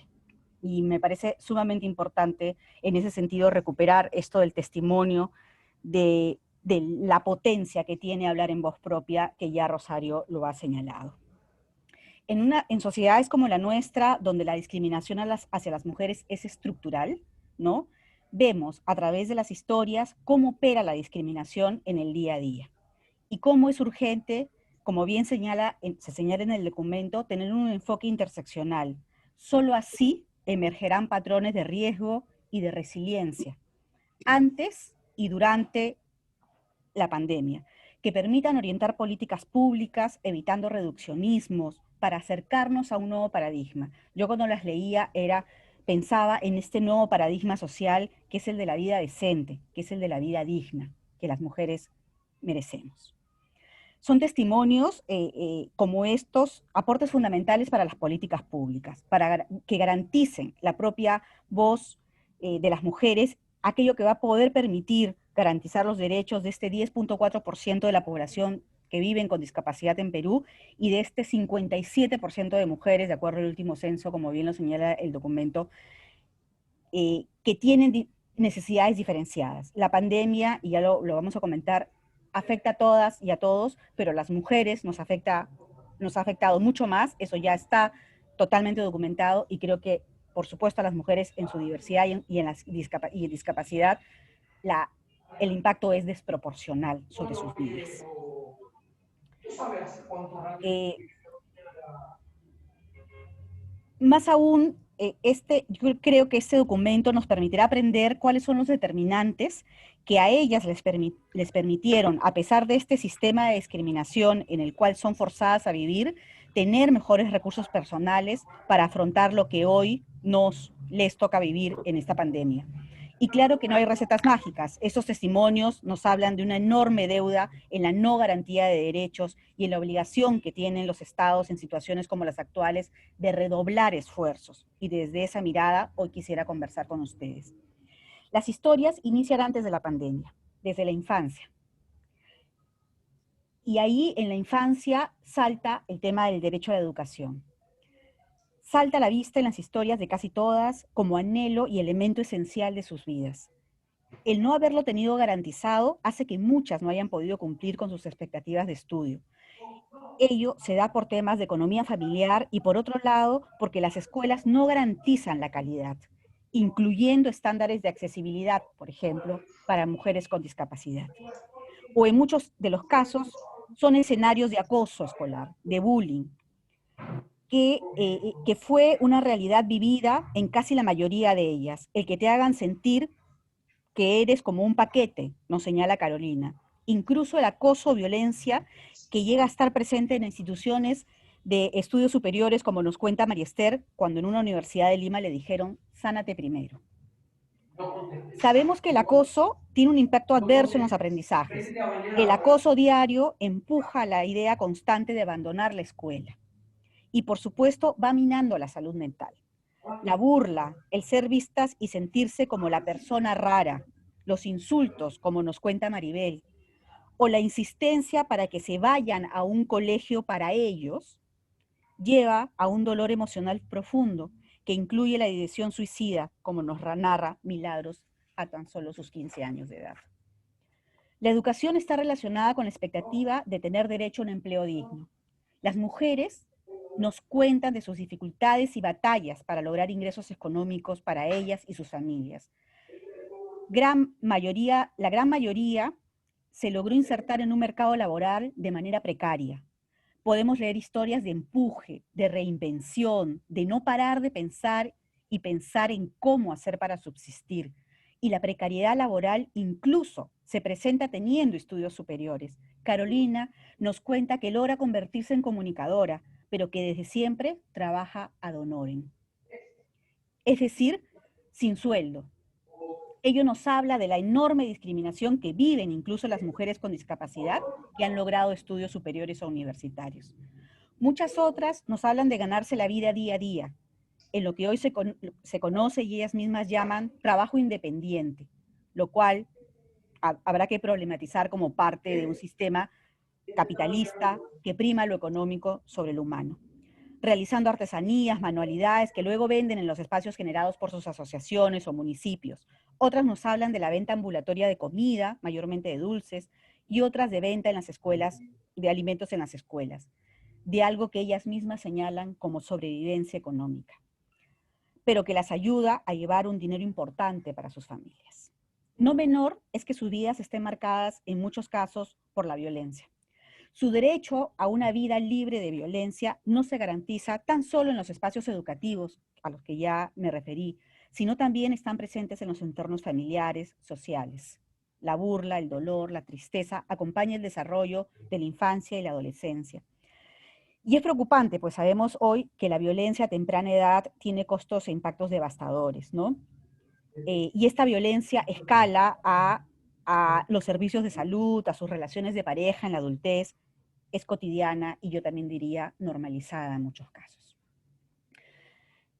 Y me parece sumamente importante en ese sentido recuperar esto del testimonio, de la potencia que tiene hablar en voz propia, que ya Rosario lo ha señalado. En sociedades como la nuestra, donde la discriminación hacia las mujeres es estructural, ¿no? Vemos a través de las historias cómo opera la discriminación en el día a día y cómo es urgente, como bien se señala en el documento, tener un enfoque interseccional. Solo así emergerán patrones de riesgo y de resiliencia antes y durante la pandemia, que permitan orientar políticas públicas evitando reduccionismos para acercarnos a un nuevo paradigma. Yo cuando las leía pensaba en este nuevo paradigma social que es el de la vida decente, que es el de la vida digna, que las mujeres merecemos. Son testimonios como estos, aportes fundamentales para las políticas públicas, para que garanticen la propia voz de las mujeres, aquello que va a poder permitir garantizar los derechos de este 10.4% de la población que viven con discapacidad en Perú, y de este 57% de mujeres, de acuerdo al último censo, como bien lo señala el documento, que tienen necesidades diferenciadas. La pandemia, y ya lo vamos a comentar, afecta a todas y a todos, pero a las mujeres nos ha afectado mucho más, eso ya está totalmente documentado, y creo que, por supuesto, a las mujeres en su diversidad y en discapacidad, el impacto es desproporcional sobre sus vidas. Más aún, yo creo que este documento nos permitirá aprender cuáles son los determinantes que a ellas les permitieron, a pesar de este sistema de discriminación en el cual son forzadas a vivir, tener mejores recursos personales para afrontar lo que hoy les toca vivir en esta pandemia. Y claro que no hay recetas mágicas. Estos testimonios nos hablan de una enorme deuda en la no garantía de derechos y en la obligación que tienen los estados en situaciones como las actuales de redoblar esfuerzos. Y desde esa mirada hoy quisiera conversar con ustedes. Las historias inician antes de la pandemia, desde la infancia. Y ahí en la infancia salta el tema del derecho a la educación. Salta a la vista en las historias de casi todas como anhelo y elemento esencial de sus vidas. El no haberlo tenido garantizado hace que muchas no hayan podido cumplir con sus expectativas de estudio. Ello se da por temas de economía familiar y, por otro lado, porque las escuelas no garantizan la calidad, incluyendo estándares de accesibilidad, por ejemplo, para mujeres con discapacidad. O en muchos de los casos son escenarios de acoso escolar, de bullying, que fue una realidad vivida en casi la mayoría de ellas, el que te hagan sentir que eres como un paquete, nos señala Carolina. Incluso el acoso o violencia que llega a estar presente en instituciones de estudios superiores, como nos cuenta María Esther, cuando en una universidad de Lima le dijeron, sánate primero. Sabemos que el acoso tiene un impacto adverso en los aprendizajes. El acoso diario empuja la idea constante de abandonar la escuela. Y por supuesto va minando la salud mental. La burla, el ser vistas y sentirse como la persona rara, los insultos, como nos cuenta Maribel, o la insistencia para que se vayan a un colegio para ellos, lleva a un dolor emocional profundo que incluye la ideación suicida, como nos narra Milagros a tan solo sus 15 años de edad. La educación está relacionada con la expectativa de tener derecho a un empleo digno. Las mujeres nos cuentan de sus dificultades y batallas para lograr ingresos económicos para ellas y sus familias. La gran mayoría se logró insertar en un mercado laboral de manera precaria. Podemos leer historias de empuje, de reinvención, de no parar de pensar y pensar en cómo hacer para subsistir. Y la precariedad laboral incluso se presenta teniendo estudios superiores. Carolina nos cuenta que logra convertirse en comunicadora, pero que desde siempre trabaja ad honorem. Es decir, sin sueldo. Ello nos habla de la enorme discriminación que viven incluso las mujeres con discapacidad que han logrado estudios superiores o universitarios. Muchas otras nos hablan de ganarse la vida día a día, en lo que hoy se conoce y ellas mismas llaman trabajo independiente, lo cual habrá que problematizar como parte de un sistema capitalista que prima lo económico sobre lo humano, realizando artesanías, manualidades que luego venden en los espacios generados por sus asociaciones o municipios. Otras nos hablan de la venta ambulatoria de comida, mayormente de dulces, y otras de venta en las escuelas, de alimentos en las escuelas, de algo que ellas mismas señalan como sobrevivencia económica, pero que las ayuda a llevar un dinero importante para sus familias. No menor es que sus vidas estén marcadas en muchos casos por la violencia. Su derecho a una vida libre de violencia no se garantiza tan solo en los espacios educativos, a los que ya me referí, sino también están presentes en los entornos familiares, sociales. La burla, el dolor, la tristeza acompañan el desarrollo de la infancia y la adolescencia. Y es preocupante, pues sabemos hoy que la violencia a temprana edad tiene costos e impactos devastadores, ¿no? Y esta violencia escala a los servicios de salud, a sus relaciones de pareja en la adultez, es cotidiana y yo también diría normalizada en muchos casos.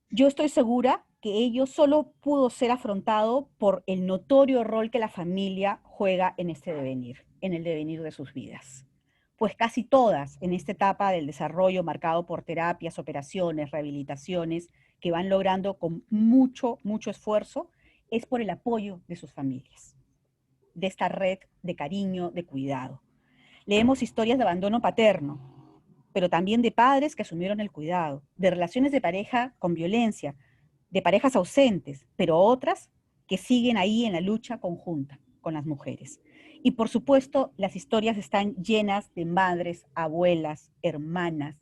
Yo estoy segura que ello solo pudo ser afrontado por el notorio rol que la familia juega en este devenir, en el devenir de sus vidas. pues casi todas en esta etapa del desarrollo marcado por terapias, operaciones, rehabilitaciones, que van logrando con mucho, mucho esfuerzo, es por el apoyo de sus familias, de esta red de cariño, de cuidado. Leemos historias de abandono paterno, pero también de padres que asumieron el cuidado, de relaciones de pareja con violencia, de parejas ausentes, pero otras que siguen ahí en la lucha conjunta con las mujeres. Y por supuesto, las historias están llenas de madres, abuelas, hermanas,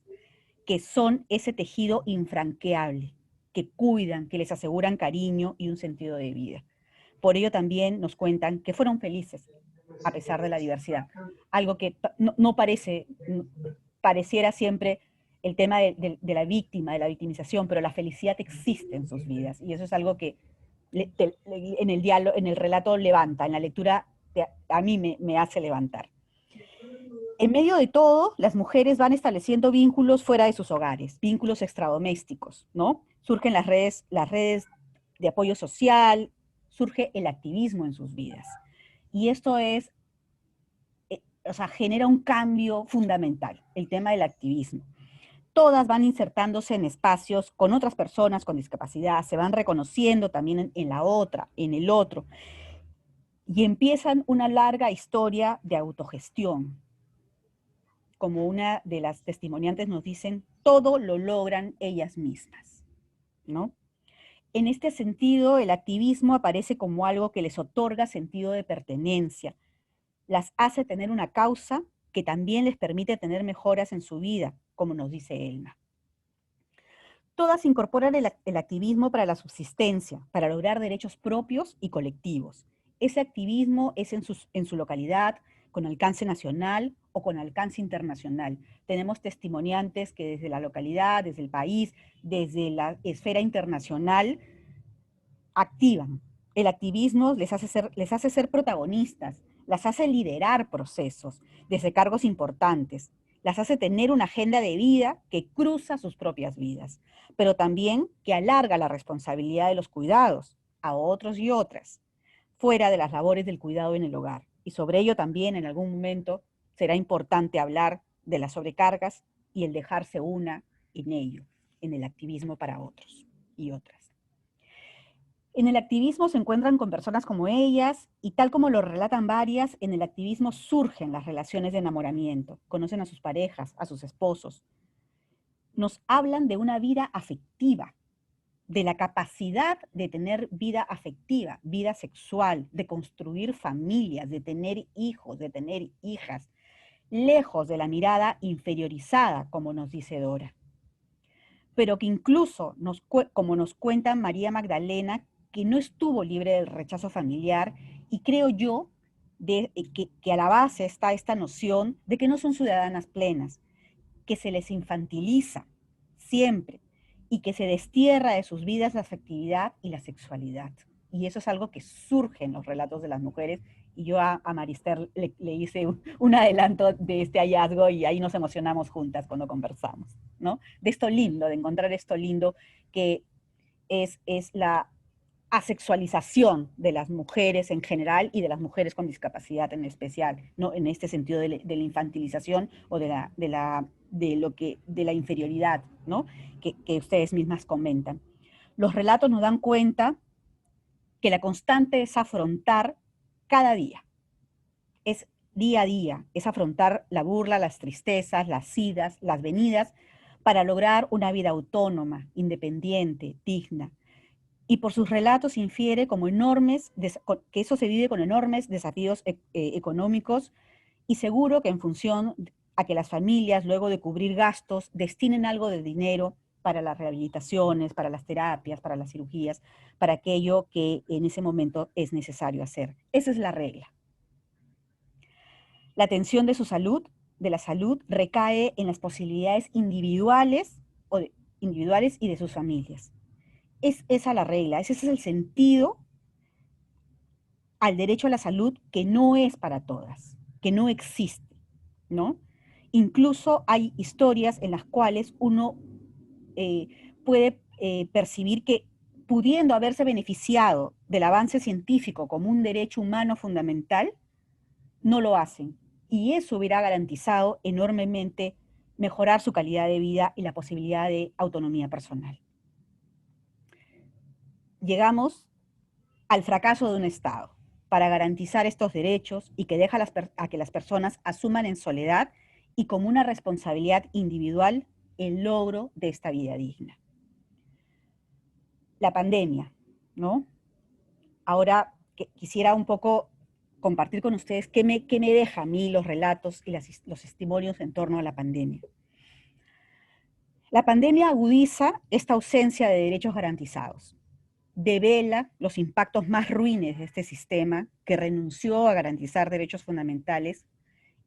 que son ese tejido infranqueable, que cuidan, que les aseguran cariño y un sentido de vida. Por ello también nos cuentan que fueron felices a pesar de la diversidad. Algo que no pareciera siempre el tema de la víctima, de la victimización, pero la felicidad existe en sus vidas. Y eso es algo que en el diálogo, en el relato levanta, en la lectura a mí me hace levantar. En medio de todo, las mujeres van estableciendo vínculos fuera de sus hogares, vínculos extradomésticos, ¿no? Surgen las redes de apoyo social, surge el activismo en sus vidas. Y esto es, o sea, genera un cambio fundamental, el tema del activismo. Todas van insertándose en espacios con otras personas con discapacidad, se van reconociendo también en la otra, en el otro, y empiezan una larga historia de autogestión. Como una de las testimoniantes nos dicen, todo lo logran ellas mismas, ¿no? En este sentido, el activismo aparece como algo que les otorga sentido de pertenencia, las hace tener una causa que también les permite tener mejoras en su vida, como nos dice Elma. Todas incorporan el activismo para la subsistencia, para lograr derechos propios y colectivos. Ese activismo es en su localidad, con alcance nacional o con alcance internacional. Tenemos testimoniantes que desde la localidad, desde el país, desde la esfera internacional, activan. El activismo les hace ser protagonistas, las hace liderar procesos desde cargos importantes, las hace tener una agenda de vida que cruza sus propias vidas, pero también que alarga la responsabilidad de los cuidados a otros y otras, fuera de las labores del cuidado en el hogar. Y sobre ello también en algún momento será importante hablar de las sobrecargas y el dejarse una en ello, en el activismo para otros y otras. En el activismo se encuentran con personas como ellas y tal como lo relatan varias, en el activismo surgen las relaciones de enamoramiento, conocen a sus parejas, a sus esposos. Nos hablan de una vida afectiva, de la capacidad de tener vida afectiva, vida sexual, de construir familias, de tener hijos, de tener hijas, lejos de la mirada inferiorizada, como nos dice Dora. Pero que incluso, como nos cuenta María Magdalena, que no estuvo libre del rechazo familiar, y creo yo que a la base está esta noción de que no son ciudadanas plenas, que se les infantiliza siempre, y que se destierra de sus vidas la afectividad y la sexualidad. Y eso es algo que surge en los relatos de las mujeres, y yo a Marister le hice un adelanto de este hallazgo y ahí nos emocionamos juntas cuando conversamos, ¿no? De esto lindo, de encontrar esto lindo que es la asexualización de las mujeres en general y de las mujeres con discapacidad en especial, ¿no? En este sentido de la infantilización o de la inferioridad, ¿no? que ustedes mismas comentan. Los relatos nos dan cuenta que la constante es afrontar cada día, es día a día, es afrontar la burla, las tristezas, las idas, las venidas, para lograr una vida autónoma, independiente, digna. Y por sus relatos infiere como que eso se vive con enormes desafíos económicos, y seguro que en función a que las familias, luego de cubrir gastos, destinen algo de dinero para las rehabilitaciones, para las terapias, para las cirugías, para aquello que en ese momento es necesario hacer. Esa es la regla. La atención de la salud, recae en las posibilidades individuales y de sus familias. Es esa la regla, ese es el sentido al derecho a la salud, que no es para todas, que no existe, ¿no? Incluso hay historias en las cuales uno puede percibir que, pudiendo haberse beneficiado del avance científico como un derecho humano fundamental, no lo hacen, y eso hubiera garantizado enormemente mejorar su calidad de vida y la posibilidad de autonomía personal. Llegamos al fracaso de un Estado para garantizar estos derechos y que deja a que las personas asuman en soledad y como una responsabilidad individual el logro de esta vida digna. La pandemia, ¿no? Ahora quisiera un poco compartir con ustedes qué me deja a mí los relatos y los testimonios en torno a la pandemia. La pandemia agudiza esta ausencia de derechos garantizados, devela los impactos más ruines de este sistema que renunció a garantizar derechos fundamentales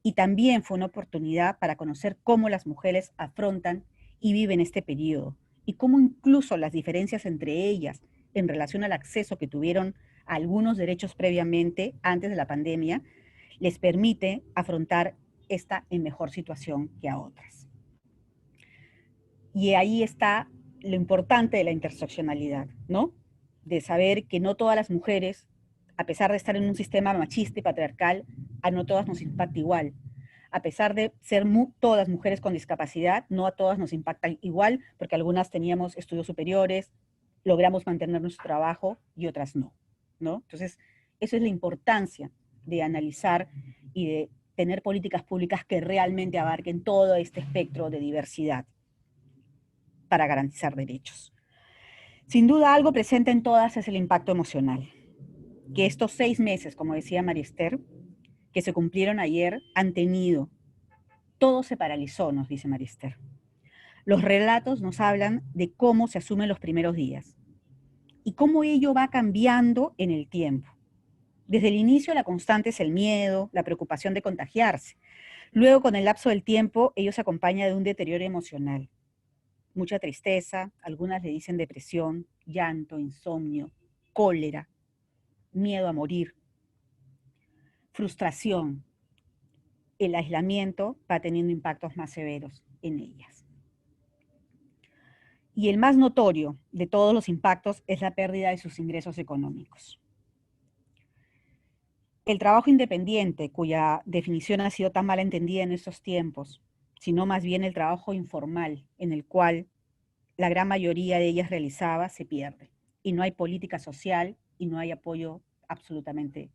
y también fue una oportunidad para conocer cómo las mujeres afrontan y viven este periodo y cómo incluso las diferencias entre ellas en relación al acceso que tuvieron a algunos derechos previamente, antes de la pandemia, les permite afrontar esta en mejor situación que a otras. Y ahí está lo importante de la interseccionalidad, ¿no? De saber que no todas las mujeres, a pesar de estar en un sistema machista y patriarcal, a no todas nos impacta igual. A pesar de ser todas mujeres con discapacidad, no a todas nos impacta igual, porque algunas teníamos estudios superiores, logramos mantener nuestro trabajo y otras no, ¿no? Entonces, eso es la importancia de analizar y de tener políticas públicas que realmente abarquen todo este espectro de diversidad para garantizar derechos. Sin duda, algo presente en todas es el impacto emocional, que estos 6 meses, como decía María Esther, que se cumplieron ayer, han tenido. Todo se paralizó, nos dice María Esther. Los relatos nos hablan de cómo se asumen los primeros días y cómo ello va cambiando en el tiempo. Desde el inicio, la constante es el miedo, la preocupación de contagiarse. Luego, con el lapso del tiempo, ello se acompaña de un deterioro emocional. Mucha tristeza, algunas le dicen depresión, llanto, insomnio, cólera, miedo a morir, frustración. El aislamiento va teniendo impactos más severos en ellas. Y el más notorio de todos los impactos es la pérdida de sus ingresos económicos. El trabajo independiente, cuya definición ha sido tan mal entendida en estos tiempos, sino más bien el trabajo informal, en el cual la gran mayoría de ellas realizaba, se pierde. Y no hay política social y no hay apoyo absolutamente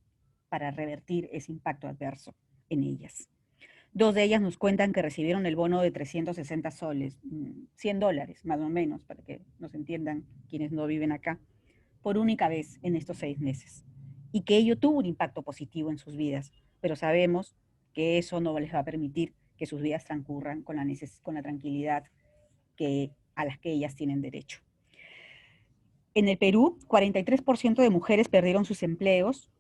para revertir ese impacto adverso en ellas. 2 de ellas nos cuentan que recibieron el bono de 360 soles, $100 más o menos, para que nos entiendan quienes no viven acá, por única vez en estos 6 meses. Y que ello tuvo un impacto positivo en sus vidas, pero sabemos que eso no les va a permitir que sus vidas transcurran con la tranquilidad a las que ellas tienen derecho. En el Perú, 43% de mujeres perdieron sus empleos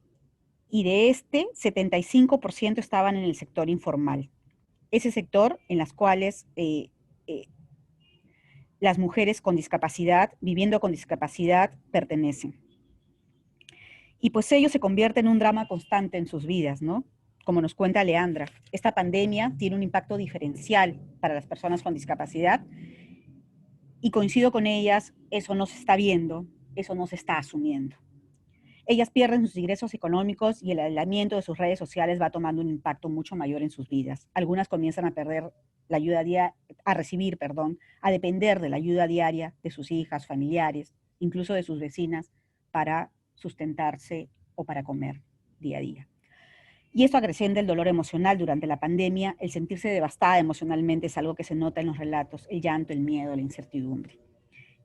y de este, 75% estaban en el sector informal. Ese sector en las cuales las mujeres con discapacidad, viviendo con discapacidad, pertenecen. Y pues ello se convierte en un drama constante en sus vidas, ¿no? Como nos cuenta Leandra, esta pandemia tiene un impacto diferencial para las personas con discapacidad y coincido con ellas, eso no se está viendo, eso no se está asumiendo. Ellas pierden sus ingresos económicos y el aislamiento de sus redes sociales va tomando un impacto mucho mayor en sus vidas. Algunas comienzan a perder la ayuda a depender de la ayuda diaria de sus hijas, familiares, incluso de sus vecinas, para sustentarse o para comer día a día. Y esto acrecienta el dolor emocional durante la pandemia. El sentirse devastada emocionalmente es algo que se nota en los relatos, el llanto, el miedo, la incertidumbre.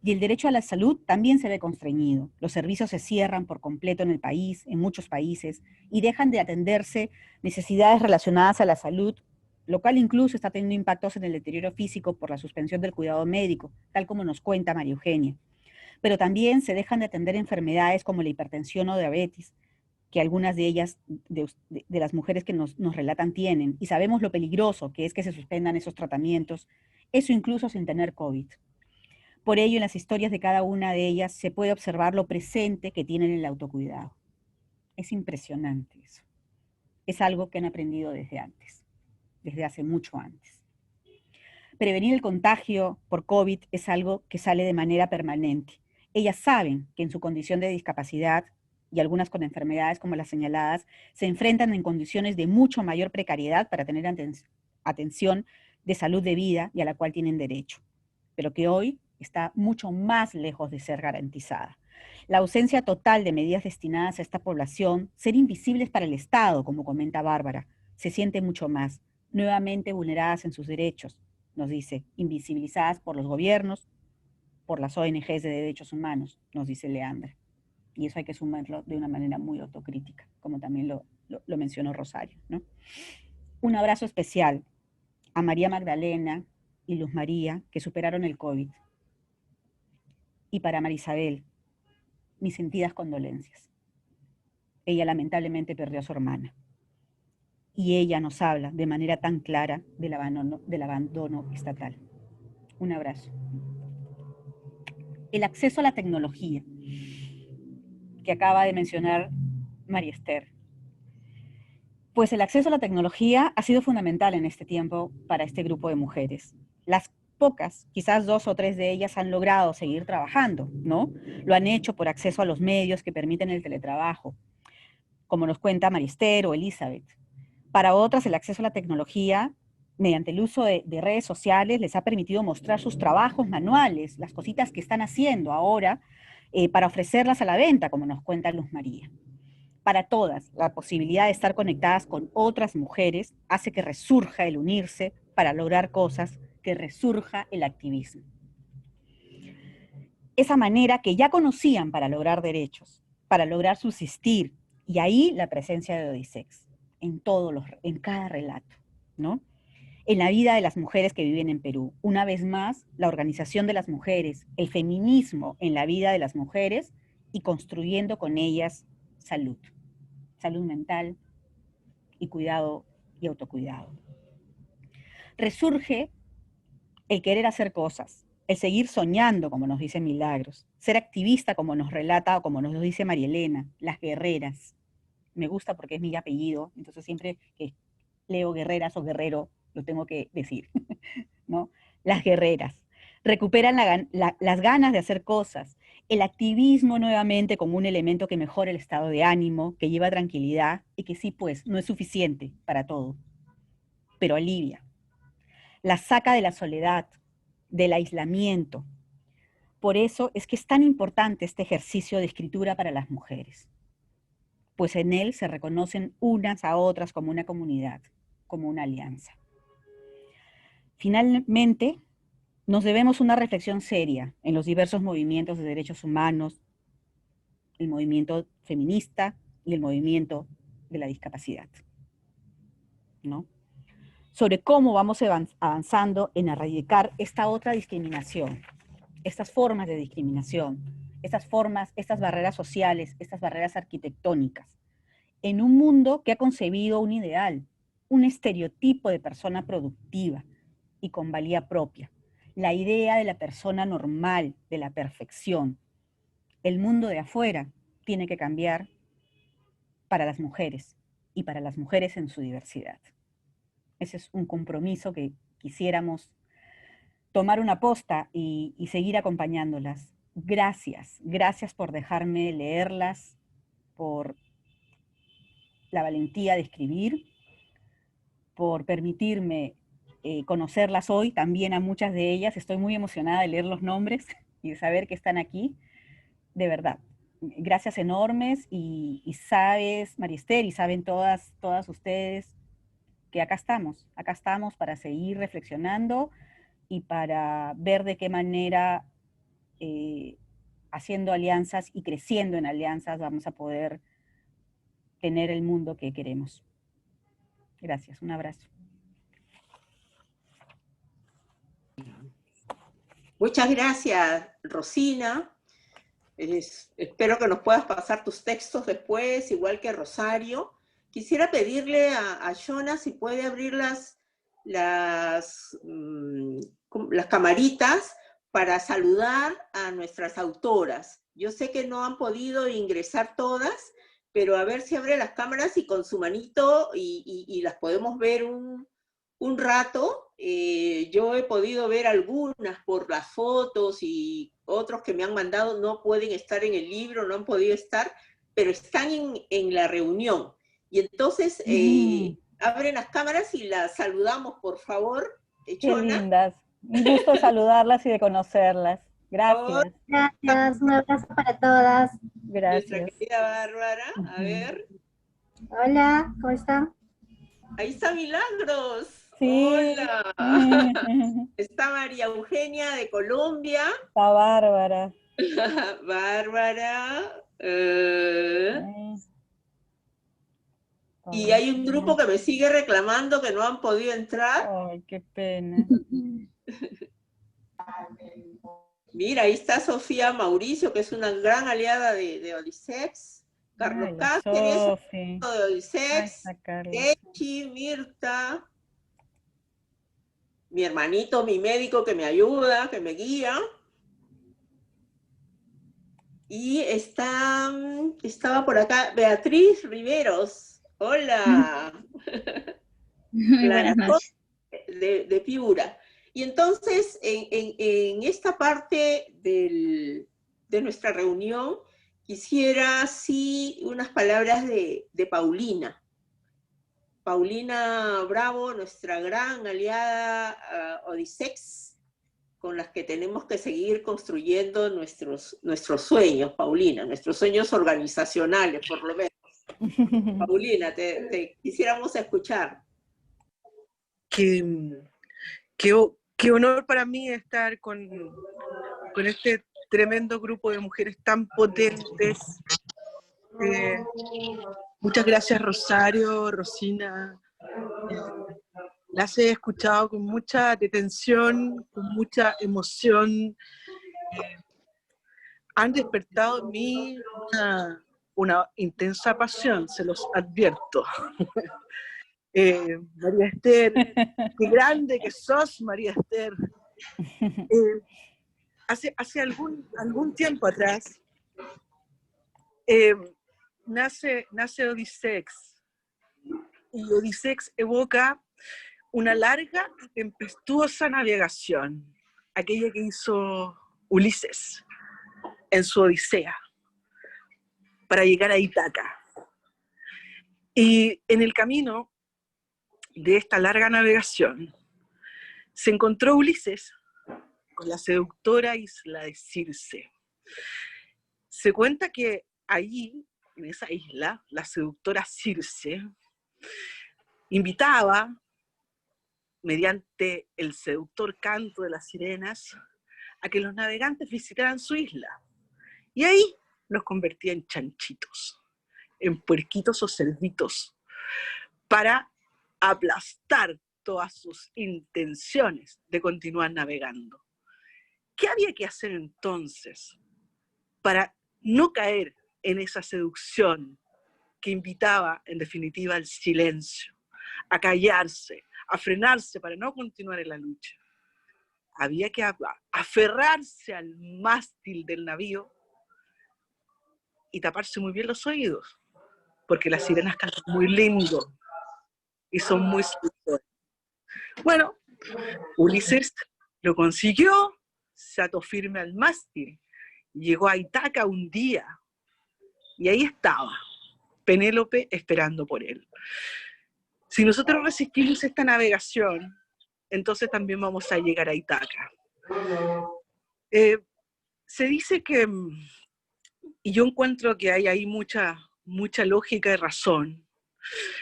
Y el derecho a la salud también se ve constreñido. Los servicios se cierran por completo en el país, en muchos países, y dejan de atenderse necesidades relacionadas a la salud, lo cual incluso está teniendo impactos en el deterioro físico por la suspensión del cuidado médico, tal como nos cuenta María Eugenia. Pero también se dejan de atender enfermedades como la hipertensión o diabetes, que algunas de ellas, de las mujeres que nos relatan, tienen, y sabemos lo peligroso que es que se suspendan esos tratamientos, eso incluso sin tener COVID. Por ello, en las historias de cada una de ellas se puede observar lo presente que tienen en el autocuidado. Es impresionante eso. Es algo que han aprendido desde antes, desde hace mucho antes. Prevenir el contagio por COVID es algo que sale de manera permanente. Ellas saben que en su condición de discapacidad y algunas con enfermedades como las señaladas, se enfrentan en condiciones de mucho mayor precariedad para tener atención de salud de vida y a la cual tienen derecho, pero que hoy está mucho más lejos de ser garantizada. La ausencia total de medidas destinadas a esta población, ser invisibles para el Estado, como comenta Bárbara, se siente mucho más, nuevamente vulneradas en sus derechos, nos dice, invisibilizadas por los gobiernos, por las ONGs de derechos humanos, nos dice Leandra. Y eso hay que sumarlo de una manera muy autocrítica, como también lo mencionó Rosario, ¿no? Un abrazo especial a María Magdalena y Luz María, que superaron el COVID. Y para Marisabel, mis sentidas condolencias. Ella lamentablemente perdió a su hermana. Y ella nos habla de manera tan clara del abandono estatal. Un abrazo. El acceso a la tecnología, que acaba de mencionar María Esther. Pues el acceso a la tecnología ha sido fundamental en este tiempo para este grupo de mujeres. Las pocas, quizás 2 o 3 de ellas han logrado seguir trabajando, ¿no? Lo han hecho por acceso a los medios que permiten el teletrabajo, como nos cuenta María Esther o Elizabeth. Para otras, el acceso a la tecnología, mediante el uso de redes sociales, les ha permitido mostrar sus trabajos manuales, las cositas que están haciendo ahora, para ofrecerlas a la venta, como nos cuenta Luz María. Para todas, la posibilidad de estar conectadas con otras mujeres hace que resurja el unirse para lograr cosas, que resurja el activismo. Esa manera que ya conocían para lograr derechos, para lograr subsistir, y ahí la presencia de Odisex, en cada relato, ¿no? En la vida de las mujeres que viven en Perú. Una vez más, la organización de las mujeres, el feminismo en la vida de las mujeres y construyendo con ellas salud mental y cuidado y autocuidado. Resurge el querer hacer cosas, el seguir soñando, como nos dice Milagros, ser activista, como nos relata o como nos dice María Elena, las guerreras. Me gusta porque es mi apellido, entonces siempre que leo guerreras o guerrero, lo tengo que decir, ¿no? Las guerreras. Recuperan las ganas de hacer cosas, el activismo nuevamente como un elemento que mejora el estado de ánimo, que lleva tranquilidad y que sí, pues, no es suficiente para todo, pero alivia. La saca de la soledad, del aislamiento. Por eso es que es tan importante este ejercicio de escritura para las mujeres, pues en él se reconocen unas a otras como una comunidad, como una alianza. Finalmente, nos debemos una reflexión seria en los diversos movimientos de derechos humanos, el movimiento feminista y el movimiento de la discapacidad, ¿no? Sobre cómo vamos avanzando en erradicar esta otra discriminación, estas formas de discriminación, estas barreras sociales, estas barreras arquitectónicas, en un mundo que ha concebido un ideal, un estereotipo de persona productiva y con valía propia, la idea de la persona normal, de la perfección. El mundo de afuera tiene que cambiar para las mujeres y para las mujeres en su diversidad. Ese es un compromiso que quisiéramos tomar una posta y seguir acompañándolas. Gracias, gracias por dejarme leerlas, por la valentía de escribir, por permitirme conocerlas hoy, también a muchas de ellas. Estoy muy emocionada de leer los nombres y de saber que están aquí. De verdad, gracias enormes y sabes, María Esther, y saben todas ustedes que acá estamos para seguir reflexionando y para ver de qué manera haciendo alianzas y creciendo en alianzas vamos a poder tener el mundo que queremos. Gracias, un abrazo. Muchas gracias, Rosina. Espero que nos puedas pasar tus textos después, igual que Rosario. Quisiera pedirle a Shona si puede abrir las camaritas para saludar a nuestras autoras. Yo sé que no han podido ingresar todas, pero a ver si abre las cámaras y con su manito y las podemos ver un rato. Yo he podido ver algunas por las fotos y otros que me han mandado no pueden estar en el libro, no han podido estar, pero están en la reunión. Y entonces abren las cámaras y las saludamos, por favor. Qué Chona. lindas. Un gusto saludarlas y de conocerlas. Gracias. Gracias, un abrazo para todas. Nuestra Gracias. querida Bárbara, a ver. Hola, ¿cómo están? Ahí está Milagros. Sí. Hola. Está María Eugenia de Colombia. Está Bárbara. Bárbara. Y hay un grupo que me sigue reclamando que no han podido entrar. Ay, qué pena. Mira, ahí está Sofía Mauricio, que es una gran aliada de Odisex. Carlos Ay, la Cáceres, Sofi. de Odisex. Ay, Carlos. Echi, Mirta. Mi hermanito, mi médico que me ayuda, que me guía. Y estaba por acá Beatriz Riveros. Hola. Buenas noches. De Piura. Y entonces, en esta parte de nuestra reunión, quisiera, sí, unas palabras de Paulina. Paulina Bravo, nuestra gran aliada Odisex, con las que tenemos que seguir construyendo nuestros sueños, Paulina, nuestros sueños organizacionales, por lo menos. Paulina, te quisiéramos escuchar. Qué honor para mí estar con este tremendo grupo de mujeres tan potentes. Muchas gracias, Rosario, Rosina. Las he escuchado con mucha detención, con mucha emoción. Han despertado en mí una intensa pasión, se los advierto. María Esther, qué grande que sos, María Esther. Hace algún tiempo atrás nace Odisex, y Odisex evoca una larga y tempestuosa navegación, aquella que hizo Ulises en su Odisea, para llegar a Ítaca. Y en el camino de esta larga navegación, se encontró Ulises con la seductora isla de Circe. Se cuenta que allí, en esa isla, la seductora Circe invitaba, mediante el seductor canto de las sirenas, a que los navegantes visitaran su isla. Y ahí los convertía en chanchitos, en puerquitos o cerditos, para aplastar todas sus intenciones de continuar navegando. ¿Qué había que hacer entonces para no caer en esa seducción que invitaba, en definitiva, al silencio, a callarse, a frenarse para no continuar en la lucha? Había que aferrarse al mástil del navío y taparse muy bien los oídos, porque las sirenas cantan muy lindo y son muy seductoras. Bueno, Ulises lo consiguió, se ató firme al mástil, llegó a Ítaca un día, y ahí estaba Penélope esperando por él. Si nosotros resistimos esta navegación, entonces también vamos a llegar a Ítaca. Se dice que, y yo encuentro que hay ahí mucha lógica y razón,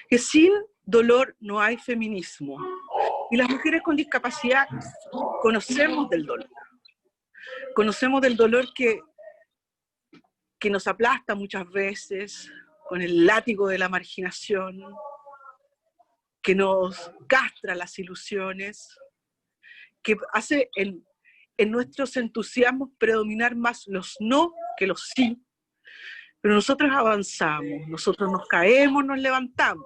que sin dolor no hay feminismo. Y las mujeres con discapacidad conocemos del dolor. Conocemos del dolor que nos aplasta muchas veces con el látigo de la marginación, que nos castra las ilusiones, que hace en nuestros entusiasmos predominar más los no que los sí. Pero nosotros avanzamos, nosotros nos caemos, nos levantamos,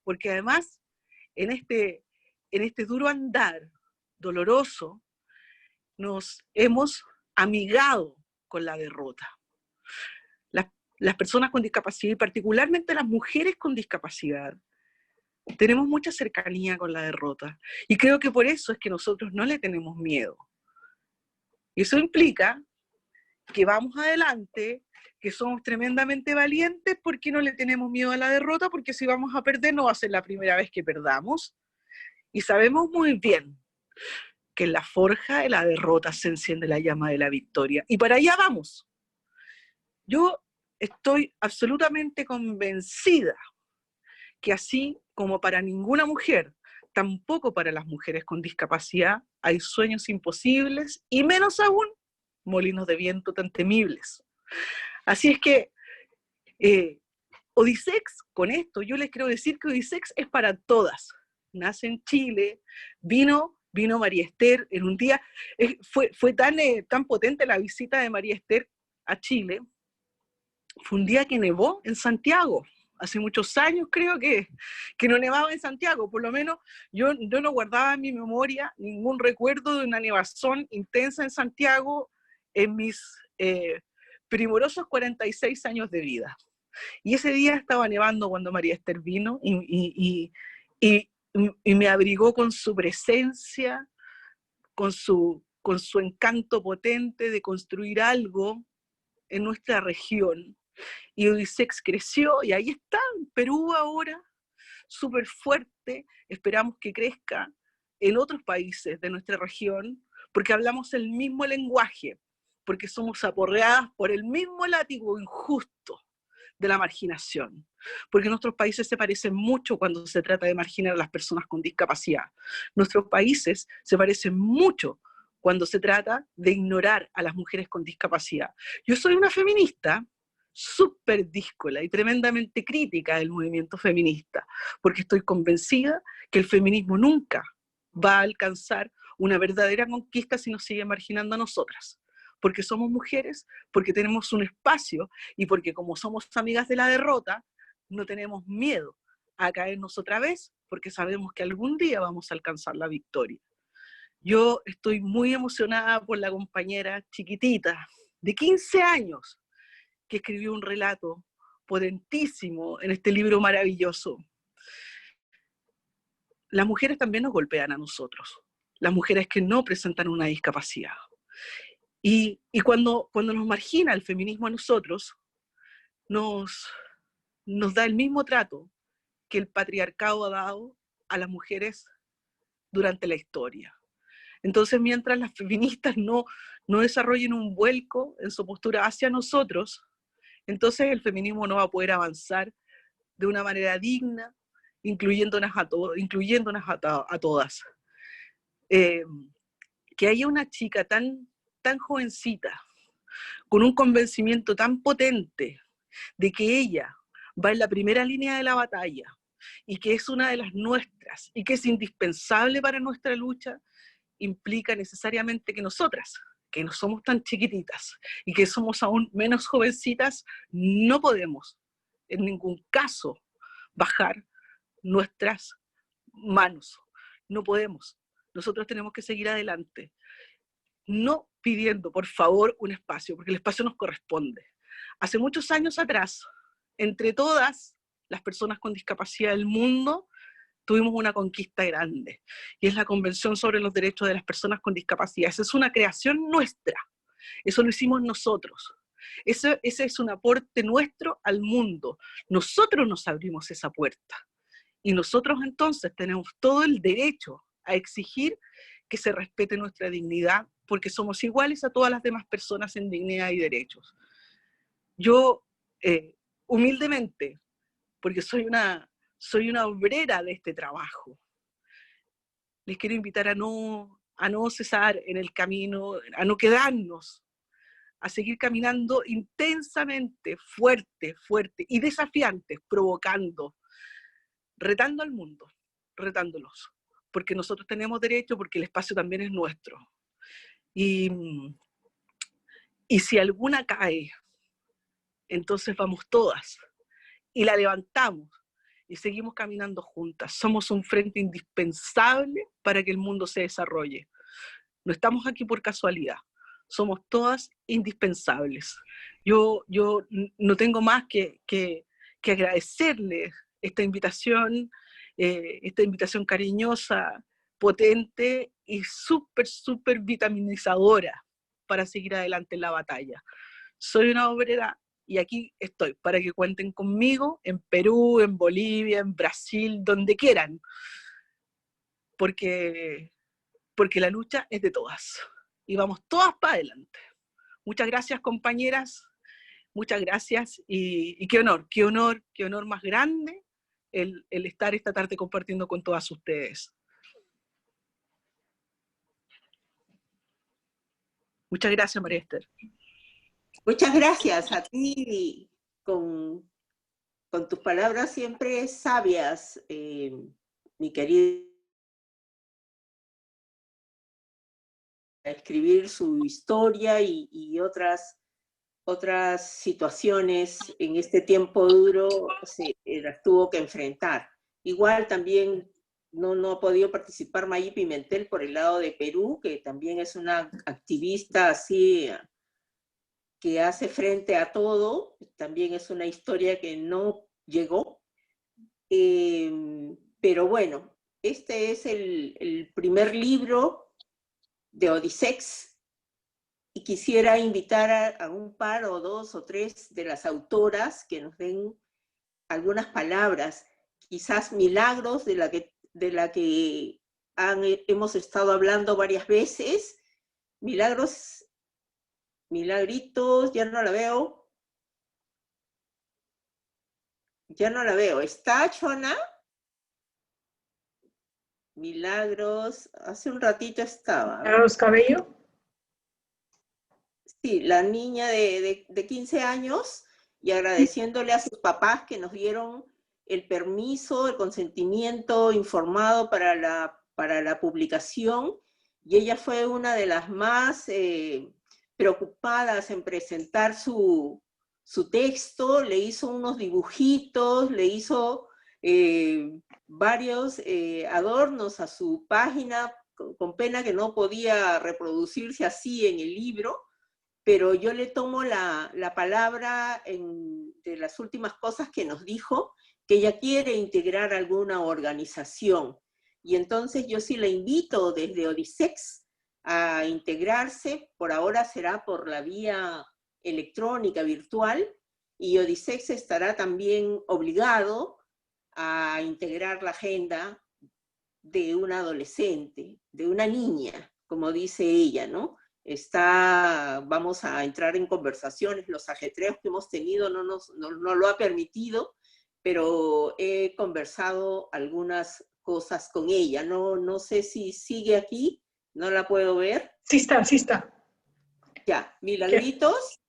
porque además en este duro andar doloroso nos hemos amigado con la derrota. Las personas con discapacidad, y particularmente las mujeres con discapacidad, tenemos mucha cercanía con la derrota. Y creo que por eso es que nosotros no le tenemos miedo. Y eso implica que vamos adelante, que somos tremendamente valientes porque no le tenemos miedo a la derrota, porque si vamos a perder no va a ser la primera vez que perdamos. Y sabemos muy bien que en la forja de la derrota se enciende la llama de la victoria. Y para allá vamos. Yo estoy absolutamente convencida que así como para ninguna mujer, tampoco para las mujeres con discapacidad, hay sueños imposibles y menos aún molinos de viento tan temibles. Así es que Odisex, con esto yo les quiero decir que Odisex es para todas. Nace en Chile, vino María Esther en un día, fue tan potente la visita de María Esther a Chile, fue un día que nevó en Santiago. Hace muchos años creo que no nevaba en Santiago, por lo menos yo no guardaba en mi memoria ningún recuerdo de una nevazón intensa en Santiago en mis primorosos 46 años de vida. Y ese día estaba nevando cuando María Esther vino y me abrigó con su presencia, con su encanto potente de construir algo en nuestra región. Y Odisex creció y ahí está, en Perú ahora, súper fuerte. Esperamos que crezca en otros países de nuestra región, porque hablamos el mismo lenguaje, porque somos aporreadas por el mismo látigo injusto de la marginación, porque nuestros países se parecen mucho cuando se trata de marginar a las personas con discapacidad. Nuestros países se parecen mucho cuando se trata de ignorar a las mujeres con discapacidad. Yo soy una feminista súper díscola y tremendamente crítica del movimiento feminista, porque estoy convencida que el feminismo nunca va a alcanzar una verdadera conquista si nos sigue marginando a nosotras, porque somos mujeres, porque tenemos un espacio y porque como somos amigas de la derrota, no tenemos miedo a caernos otra vez, porque sabemos que algún día vamos a alcanzar la victoria. Yo estoy muy emocionada por la compañera chiquitita de 15 años que escribió un relato potentísimo en este libro maravilloso. Las mujeres también nos golpean a nosotros, las mujeres que no presentan una discapacidad. Y cuando nos margina el feminismo a nosotros, nos da el mismo trato que el patriarcado ha dado a las mujeres durante la historia. Entonces, mientras las feministas no desarrollen un vuelco en su postura hacia nosotros, entonces el feminismo no va a poder avanzar de una manera digna, incluyéndonos a todas. Que haya una chica tan jovencita, con un convencimiento tan potente de que ella va en la primera línea de la batalla y que es una de las nuestras y que es indispensable para nuestra lucha, implica necesariamente que nosotras, que no somos tan chiquititas y que somos aún menos jovencitas, no podemos en ningún caso bajar nuestras manos. No podemos. Nosotros tenemos que seguir adelante. No pidiendo, por favor, un espacio, porque el espacio nos corresponde. Hace muchos años atrás, entre todas las personas con discapacidad del mundo, tuvimos una conquista grande, y es la Convención sobre los Derechos de las Personas con Discapacidad. Esa es una creación nuestra, eso lo hicimos nosotros. Ese es un aporte nuestro al mundo. Nosotros nos abrimos esa puerta, y nosotros entonces tenemos todo el derecho a exigir que se respete nuestra dignidad, porque somos iguales a todas las demás personas en dignidad y derechos. Yo, humildemente, porque soy una obrera de este trabajo, les quiero invitar a no cesar en el camino, a no quedarnos, a seguir caminando intensamente, fuerte y desafiantes, provocando, retando al mundo, retándolos, porque nosotros tenemos derecho, porque el espacio también es nuestro. Y si alguna cae, entonces vamos todas y la levantamos y seguimos caminando juntas. Somos un frente indispensable para que el mundo se desarrolle. No estamos aquí por casualidad, somos todas indispensables. Yo no tengo más que agradecerles esta invitación cariñosa, potente y súper vitaminizadora para seguir adelante en la batalla. Soy una obrera y aquí estoy para que cuenten conmigo en Perú, en Bolivia, en Brasil, donde quieran, porque la lucha es de todas y vamos todas para adelante. Muchas gracias, compañeras, muchas gracias y qué honor más grande el estar esta tarde compartiendo con todas ustedes. Muchas gracias, María Esther. Muchas gracias a ti con tus palabras siempre sabias, mi querida. Escribir su historia y otras situaciones en este tiempo duro las tuvo que enfrentar. Igual también no ha podido participar Mayi Pimentel por el lado de Perú, que también es una activista así que hace frente a todo. También es una historia que no llegó. Pero bueno, este es el primer libro de Odisex, y quisiera invitar a un par o dos o tres de las autoras que nos den algunas palabras, quizás Milagros, de la que hemos estado hablando varias veces. Milagros, Milagritos, ya no la veo. Ya no la veo. ¿Está, Chona? Milagros, hace un ratito estaba. Milagros Cabello. Sí, la niña de 15 años, y agradeciéndole a sus papás que nos dieron el permiso, el consentimiento informado para la publicación, y ella fue una de las más preocupadas en presentar su texto. Le hizo unos dibujitos, le hizo varios adornos a su página, con pena que no podía reproducirse así en el libro, pero yo le tomo la palabra de las últimas cosas que nos dijo, que ella quiere integrar alguna organización. Y entonces yo sí la invito desde Odisex a integrarse. Por ahora será por la vía electrónica, virtual, y Odisex estará también obligado a integrar la agenda de una adolescente, de una niña, como dice ella, ¿no? Vamos a entrar en conversaciones, los ajetreos que hemos tenido no lo ha permitido, pero he conversado algunas cosas con ella. No sé si sigue aquí, no la puedo ver. Sí está, sí está. Ya, Milagritos,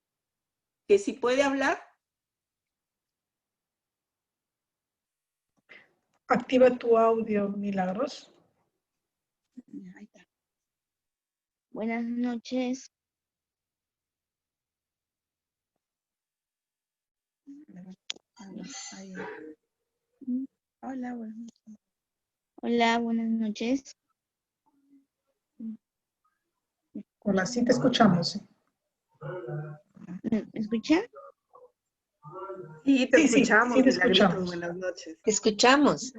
que si puede hablar. Activa tu audio, Milagros. Ahí está. Buenas noches. Hola, buenas noches. Hola, buenas noches. Hola, sí te escuchamos. ¿Me escuchan? Sí, te escuchamos. Sí, te escuchamos. Buenas noches. Te escuchamos.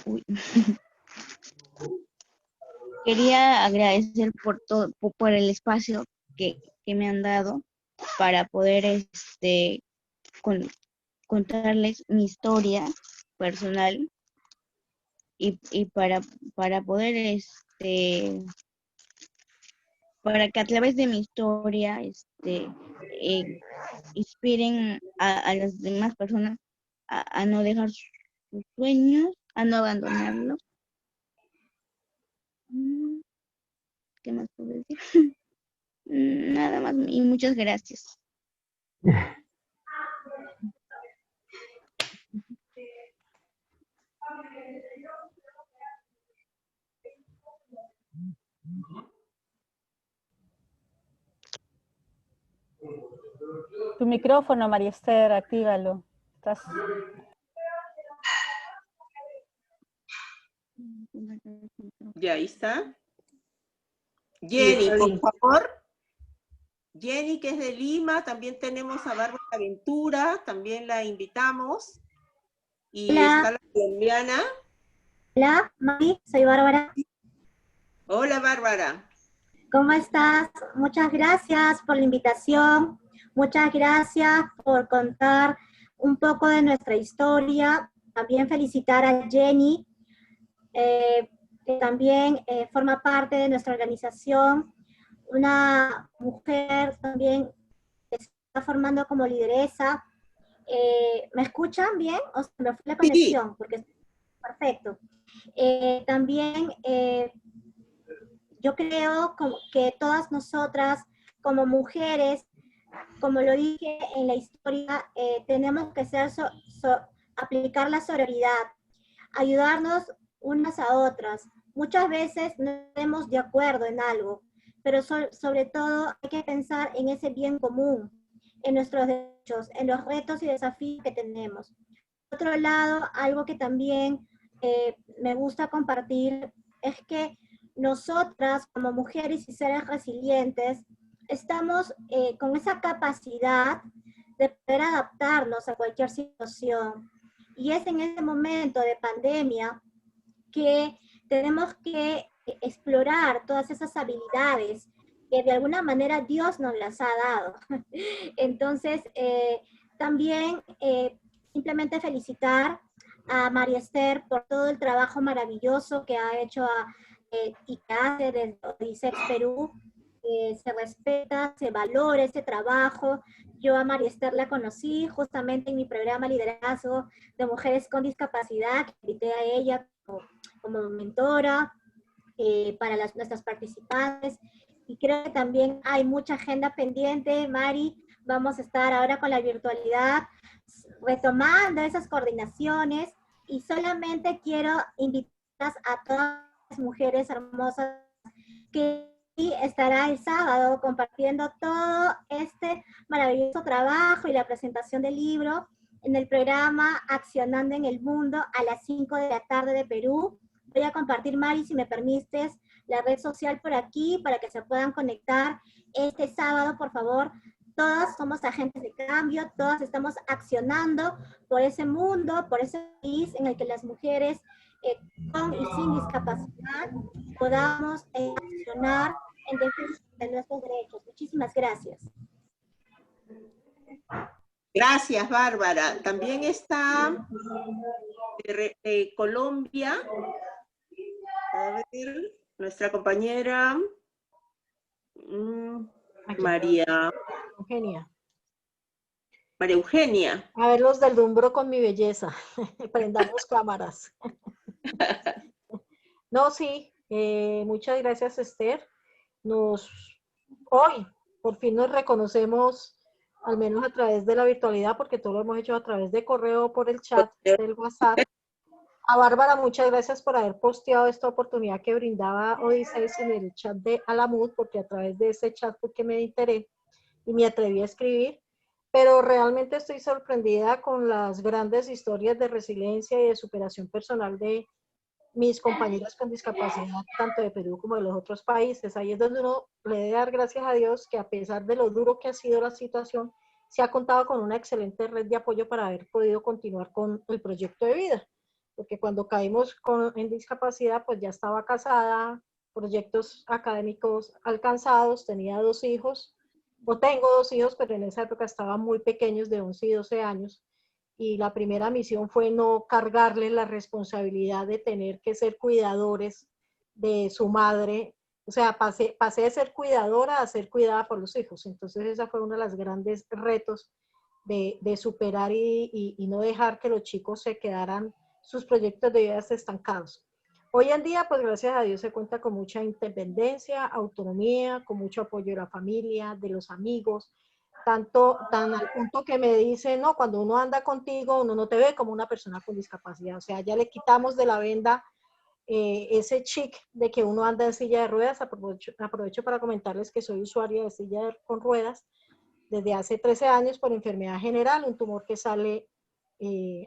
Uy. Quería agradecer por todo, por el espacio que me han dado para poder contarles mi historia personal y para poder para que a través de mi historia inspiren a las demás personas a no dejar sus sueños, a no abandonarlos. ¿Qué más puedo decir? Nada más y muchas gracias. Tu micrófono, María Esther, actívalo. Ya, ahí está. Jenny, por favor. Jenny, que es de Lima. También tenemos a Bárbara Ventura, también la invitamos. Y Hola. está la colombiana. Hola, Mari, soy Bárbara. Hola, Bárbara. ¿Cómo estás? Muchas gracias por la invitación. Muchas gracias por contar un poco de nuestra historia. También felicitar a Jenny, que también forma parte de nuestra organización. Una mujer también que se está formando como lideresa. ¿Me escuchan bien? ¿O se me fue la Sí. conexión? Porque perfecto. También yo creo que todas nosotras como mujeres, como lo dije en la historia, tenemos que aplicar la sororidad, ayudarnos unas a otras. Muchas veces no estamos de acuerdo en algo, pero sobre todo hay que pensar en ese bien común, en nuestros derechos, en los retos y desafíos que tenemos. Por otro lado, algo que también me gusta compartir es que nosotras como mujeres y seres resilientes estamos con esa capacidad de poder adaptarnos a cualquier situación. Y es en este momento de pandemia que tenemos que explorar todas esas habilidades que de alguna manera Dios nos las ha dado. Entonces, también simplemente felicitar a María Esther por todo el trabajo maravilloso que ha hecho y que hace desde Odisex Perú. Se respeta, se valora ese trabajo. Yo a María Esther la conocí justamente en mi programa Liderazgo de Mujeres con Discapacidad, que invité a ella como mentora para nuestras participantes. Y creo que también hay mucha agenda pendiente, Mari. Vamos a estar ahora con la virtualidad, retomando esas coordinaciones, y solamente quiero invitarlas a todas las mujeres hermosas que estará el sábado compartiendo todo este maravilloso trabajo y la presentación del libro en el programa Accionando en el Mundo a las 5 de la tarde de Perú. Voy a compartir, Mari, si me permites, la red social por aquí para que se puedan conectar este sábado, por favor. Todas somos agentes de cambio, todas estamos accionando por ese mundo, por ese país en el que las mujeres con y sin discapacidad podamos accionar en defensa de nuestros derechos. Muchísimas gracias. Gracias, Bárbara. También está Colombia. A ver, nuestra compañera María Eugenia. María Eugenia. A ver, los deslumbro con mi belleza. Prendamos cámaras. No, sí. Muchas gracias, Esther. Hoy, por fin nos reconocemos, al menos a través de la virtualidad, porque todo lo hemos hecho a través de correo, por el chat del WhatsApp. A Bárbara, muchas gracias por haber posteado esta oportunidad que brindaba Odisex en el chat de Alamut, porque a través de ese chat fue que me enteré y me atreví a escribir. Pero realmente estoy sorprendida con las grandes historias de resiliencia y de superación personal de mis compañeras con discapacidad, tanto de Perú como de los otros países. Ahí es donde uno le debe dar gracias a Dios que, a pesar de lo duro que ha sido la situación, se ha contado con una excelente red de apoyo para haber podido continuar con el proyecto de vida. Porque cuando caímos en discapacidad, pues ya estaba casada, proyectos académicos alcanzados, tenía 2 hijos, o tengo 2 hijos, pero en esa época estaban muy pequeños, de 11 y 12 años, y la primera misión fue no cargarles la responsabilidad de tener que ser cuidadores de su madre. O sea, pasé de ser cuidadora a ser cuidada por los hijos. Entonces esa fue uno de los grandes retos de superar y no dejar que los chicos se quedaran sus proyectos de vida estancados. Hoy en día, pues gracias a Dios se cuenta con mucha independencia, autonomía, con mucho apoyo de la familia, de los amigos, tan al punto que me dicen, no, cuando uno anda contigo, uno no te ve como una persona con discapacidad. O sea, ya le quitamos de la venda ese chic de que uno anda en silla de ruedas. Aprovecho para comentarles que soy usuaria de silla con ruedas desde hace 13 años por enfermedad general, un tumor que sale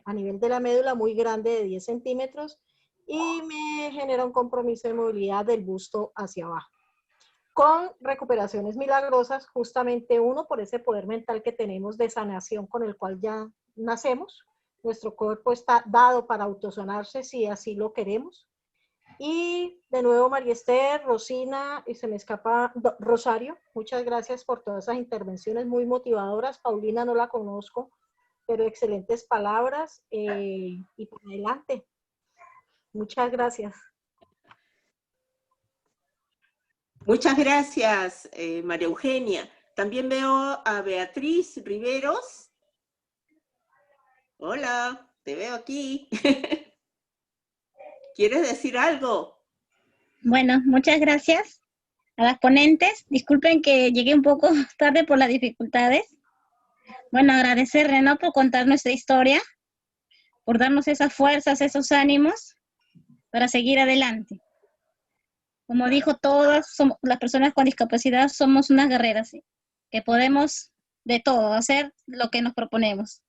a nivel de la médula muy grande de 10 centímetros y me genera un compromiso de movilidad del busto hacia abajo, con recuperaciones milagrosas, justamente uno por ese poder mental que tenemos de sanación con el cual ya nacemos. Nuestro cuerpo está dado para autosanarse si así lo queremos, Y de nuevo María Esther, Rosina, y se me escapa, Rosario, muchas gracias por todas esas intervenciones muy motivadoras. Paulina no la conozco, pero excelentes palabras, y por adelante. Muchas gracias. Muchas gracias, María Eugenia. También veo a Beatriz Riveros. Hola, te veo aquí. ¿Quieres decir algo? Bueno, muchas gracias a las ponentes. Disculpen que llegué un poco tarde por las dificultades. Bueno, agradecerle, ¿no?, por contar nuestra historia, por darnos esas fuerzas, esos ánimos para seguir adelante. Como dijo, todas somos, las personas con discapacidad somos unas guerreras, ¿sí?, que podemos de todo, hacer lo que nos proponemos.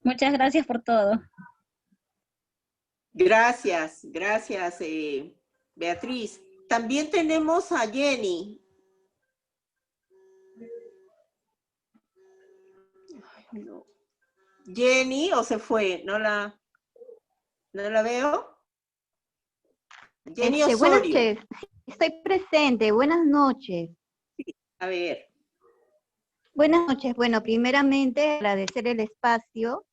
Muchas gracias por todo. Gracias, gracias, Beatriz. También tenemos a Jenny. Ay, no. Jenny, ¿o se fue? ¿No la veo? Jenny Osorio. Buenas noches, estoy presente, buenas noches. A ver. Buenas noches, bueno, primeramente agradecer el espacio.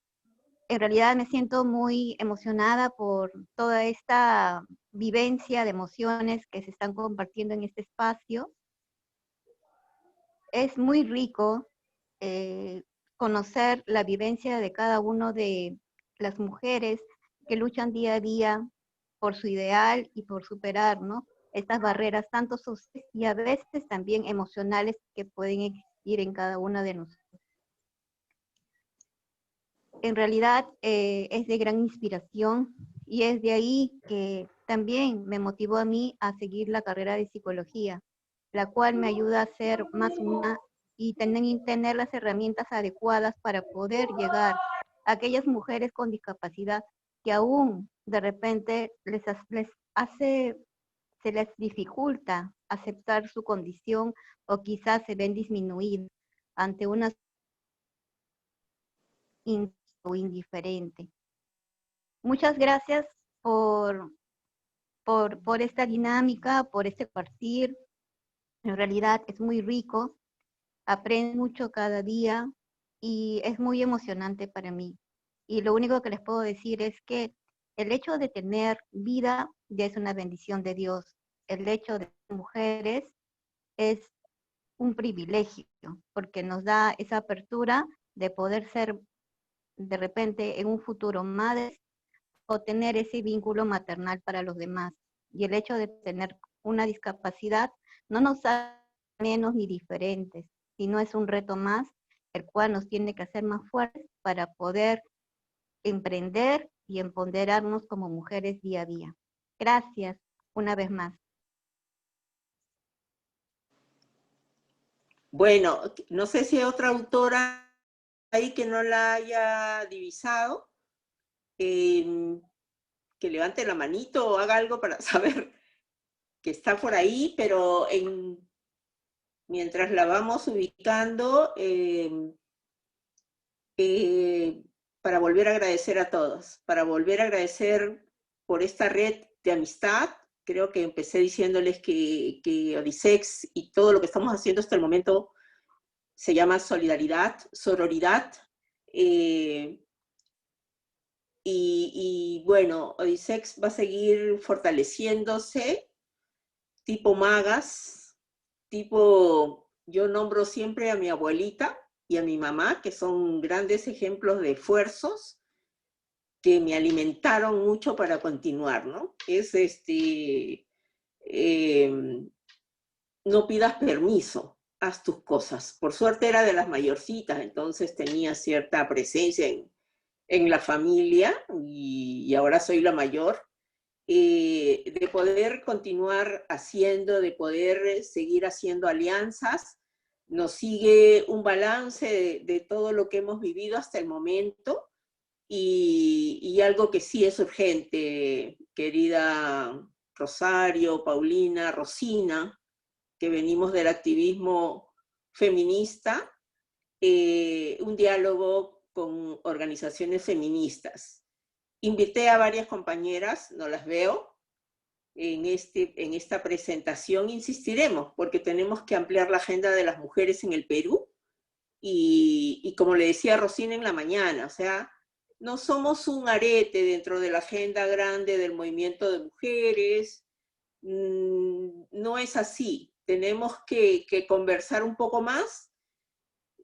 En realidad me siento muy emocionada por toda esta vivencia de emociones que se están compartiendo en este espacio. Es muy rico conocer la vivencia de cada una de las mujeres que luchan día a día por su ideal y por superar, ¿no?, estas barreras tanto sociales y a veces también emocionales que pueden existir en cada una de nosotros. En realidad es de gran inspiración y es de ahí que también me motivó a mí a seguir la carrera de psicología, la cual me ayuda a ser más humana y tener las herramientas adecuadas para poder llegar a aquellas mujeres con discapacidad que aún de repente se les dificulta aceptar su condición o quizás se ven disminuidos ante una o indiferente. Muchas gracias por esta dinámica, por este compartir. En realidad es muy rico, aprendo mucho cada día y es muy emocionante para mí. Y lo único que les puedo decir es que el hecho de tener vida ya es una bendición de Dios. El hecho de ser mujeres es un privilegio porque nos da esa apertura de poder ser de repente en un futuro madres o tener ese vínculo maternal para los demás. Y el hecho de tener una discapacidad no nos hace menos ni diferentes, sino es un reto más, el cual nos tiene que hacer más fuertes para poder emprender y empoderarnos como mujeres día a día. Gracias una vez más. Bueno, no sé si hay otra autora ahí que no la haya divisado, que levante la manito o haga algo para saber que está por ahí, pero mientras la vamos ubicando, para volver a agradecer a todos, para volver a agradecer por esta red de amistad. Creo que empecé diciéndoles que Odisex y todo lo que estamos haciendo hasta el momento se llama solidaridad, sororidad, y bueno, Odisex va a seguir fortaleciéndose, tipo magas, tipo, yo nombro siempre a mi abuelita y a mi mamá, que son grandes ejemplos de esfuerzos que me alimentaron mucho para continuar, ¿no? Es no pidas permiso, haz tus cosas. Por suerte era de las mayorcitas, entonces tenía cierta presencia en la familia y ahora soy la mayor, de poder continuar haciendo, de poder seguir haciendo alianzas. Nos sigue un balance de todo lo que hemos vivido hasta el momento y algo que sí es urgente, querida Rosario, Paulina, Rosina, que venimos del activismo feminista, un diálogo con organizaciones feministas. Invité a varias compañeras, no las veo, en esta presentación insistiremos, porque tenemos que ampliar la agenda de las mujeres en el Perú, y como le decía Rosina en la mañana, o sea, no somos un arete dentro de la agenda grande del movimiento de mujeres, no es así, tenemos que conversar un poco más.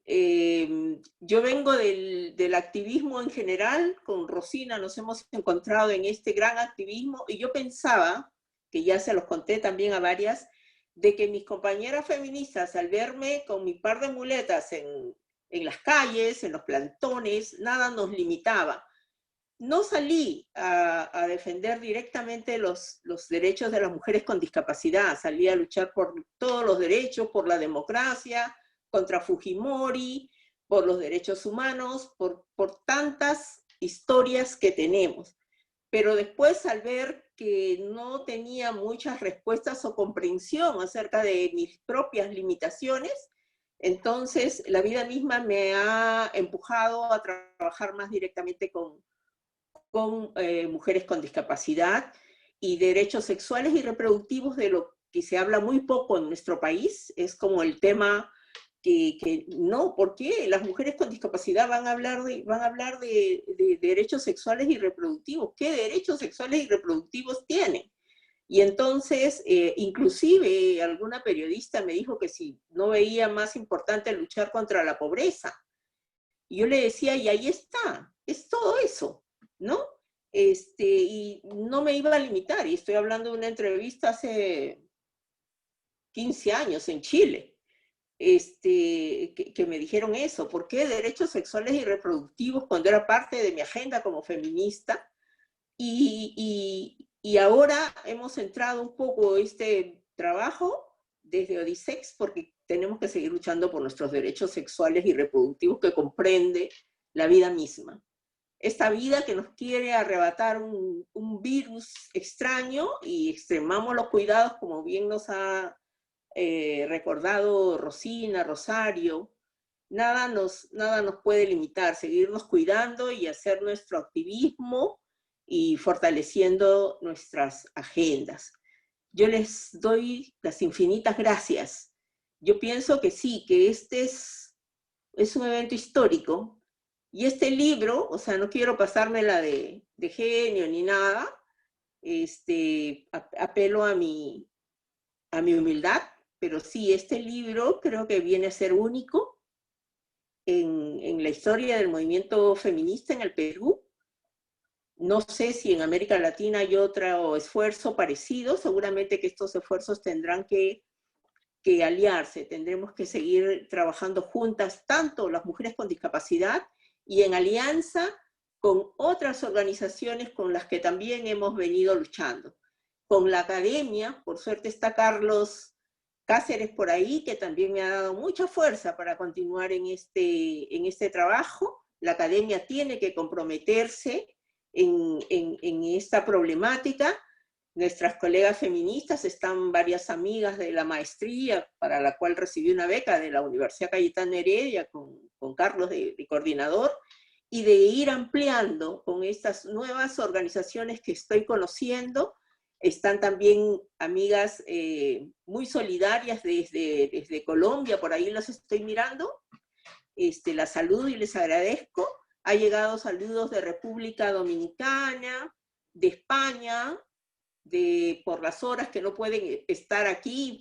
Yo vengo del activismo en general, con Rosina nos hemos encontrado en este gran activismo, y yo pensaba, que ya se los conté también a varias, de que mis compañeras feministas, al verme con mi par de muletas en las calles, en los plantones, nada nos limitaba. No salí a defender directamente los derechos de las mujeres con discapacidad, salí a luchar por todos los derechos, por la democracia, contra Fujimori, por los derechos humanos, por tantas historias que tenemos. Pero después, al ver que no tenía muchas respuestas o comprensión acerca de mis propias limitaciones, entonces la vida misma me ha empujado a trabajar más directamente con mujeres con discapacidad y derechos sexuales y reproductivos, de lo que se habla muy poco en nuestro país. Es como el tema que no, ¿por qué? Las mujeres con discapacidad van a hablar de derechos sexuales y reproductivos. ¿Qué derechos sexuales y reproductivos tienen? Y entonces, inclusive alguna periodista me dijo que si no veía más importante luchar contra la pobreza. Y yo le decía, y ahí está, es todo eso, ¿no? Y no me iba a limitar, y estoy hablando de una entrevista hace 15 años en Chile, que me dijeron eso. ¿Por qué derechos sexuales y reproductivos cuando era parte de mi agenda como feminista? Y ahora hemos centrado un poco este trabajo desde Odisex, porque tenemos que seguir luchando por nuestros derechos sexuales y reproductivos, que comprende la vida misma. Esta vida que nos quiere arrebatar un virus extraño, y extremamos los cuidados, como bien nos ha recordado Rosina, Rosario. Nada nos puede limitar, seguirnos cuidando y hacer nuestro activismo y fortaleciendo nuestras agendas. Yo les doy las infinitas gracias. Yo pienso que sí, que este es un evento histórico, y este libro, o sea, no quiero pasármela de genio ni nada, apelo a mi humildad, pero sí, este libro creo que viene a ser único en la historia del movimiento feminista en el Perú. No sé si en América Latina hay otro esfuerzo parecido, seguramente que estos esfuerzos tendrán que aliarse, tendremos que seguir trabajando juntas, tanto las mujeres con discapacidad y en alianza con otras organizaciones con las que también hemos venido luchando. Con la academia, por suerte está Carlos Cáceres por ahí, que también me ha dado mucha fuerza para continuar en este trabajo. La academia tiene que comprometerse en esta problemática. Nuestras colegas feministas, están varias amigas de la maestría, para la cual recibí una beca de la Universidad Cayetano Heredia, con Carlos de coordinador, y de ir ampliando con estas nuevas organizaciones que estoy conociendo. Están también amigas muy solidarias desde Colombia, por ahí las estoy mirando. Las saludo y les agradezco. Ha llegado saludos de República Dominicana, de España, por las horas que no pueden estar aquí,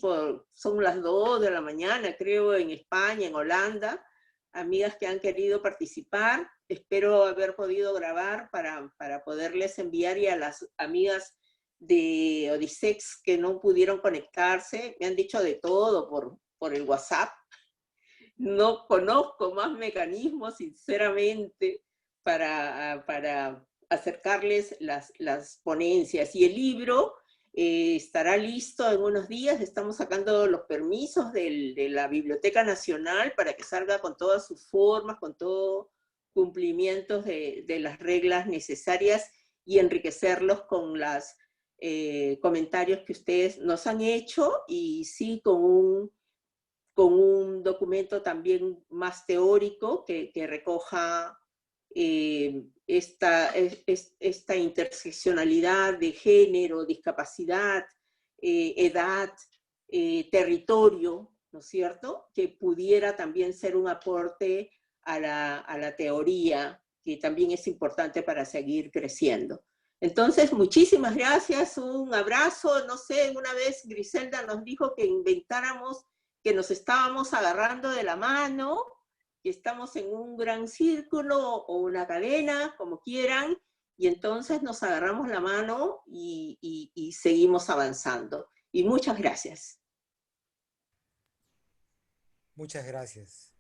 son las 2 de la mañana, creo, en España, en Holanda, amigas que han querido participar. Espero haber podido grabar para poderles enviar, y a las amigas de Odisex que no pudieron conectarse, me han dicho de todo por el WhatsApp. No conozco más mecanismos, sinceramente, para acercarles las ponencias. Y el libro estará listo en unos días. Estamos sacando los permisos de la Biblioteca Nacional para que salga con todas sus formas, con todos cumplimientos de las reglas necesarias, y enriquecerlos con los comentarios que ustedes nos han hecho, y sí con un documento también más teórico que recoja esta interseccionalidad de género, discapacidad, edad, territorio, ¿no es cierto?, que pudiera también ser un aporte a la teoría, que también es importante para seguir creciendo. Entonces, muchísimas gracias, un abrazo. No sé, una vez Griselda nos dijo que inventáramos que nos estábamos agarrando de la mano, que estamos en un gran círculo o una cadena, como quieran, y entonces nos agarramos la mano y seguimos avanzando. Y muchas gracias. Muchas gracias.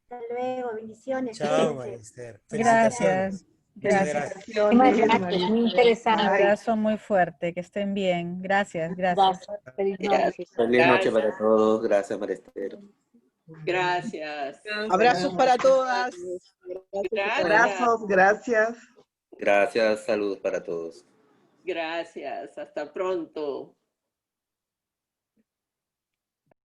Hasta luego, bendiciones. Chao, cuídense. Mariester. Gracias. Muchas Gracias. Gracias, muy Un interesante. abrazo muy fuerte, que estén bien. Gracias, gracias. Gracias. Feliz noche para todos. Gracias, Mariester. Gracias. Abrazos para todas. Gracias. Abrazos, gracias. Gracias, saludos para todos. Gracias, hasta pronto.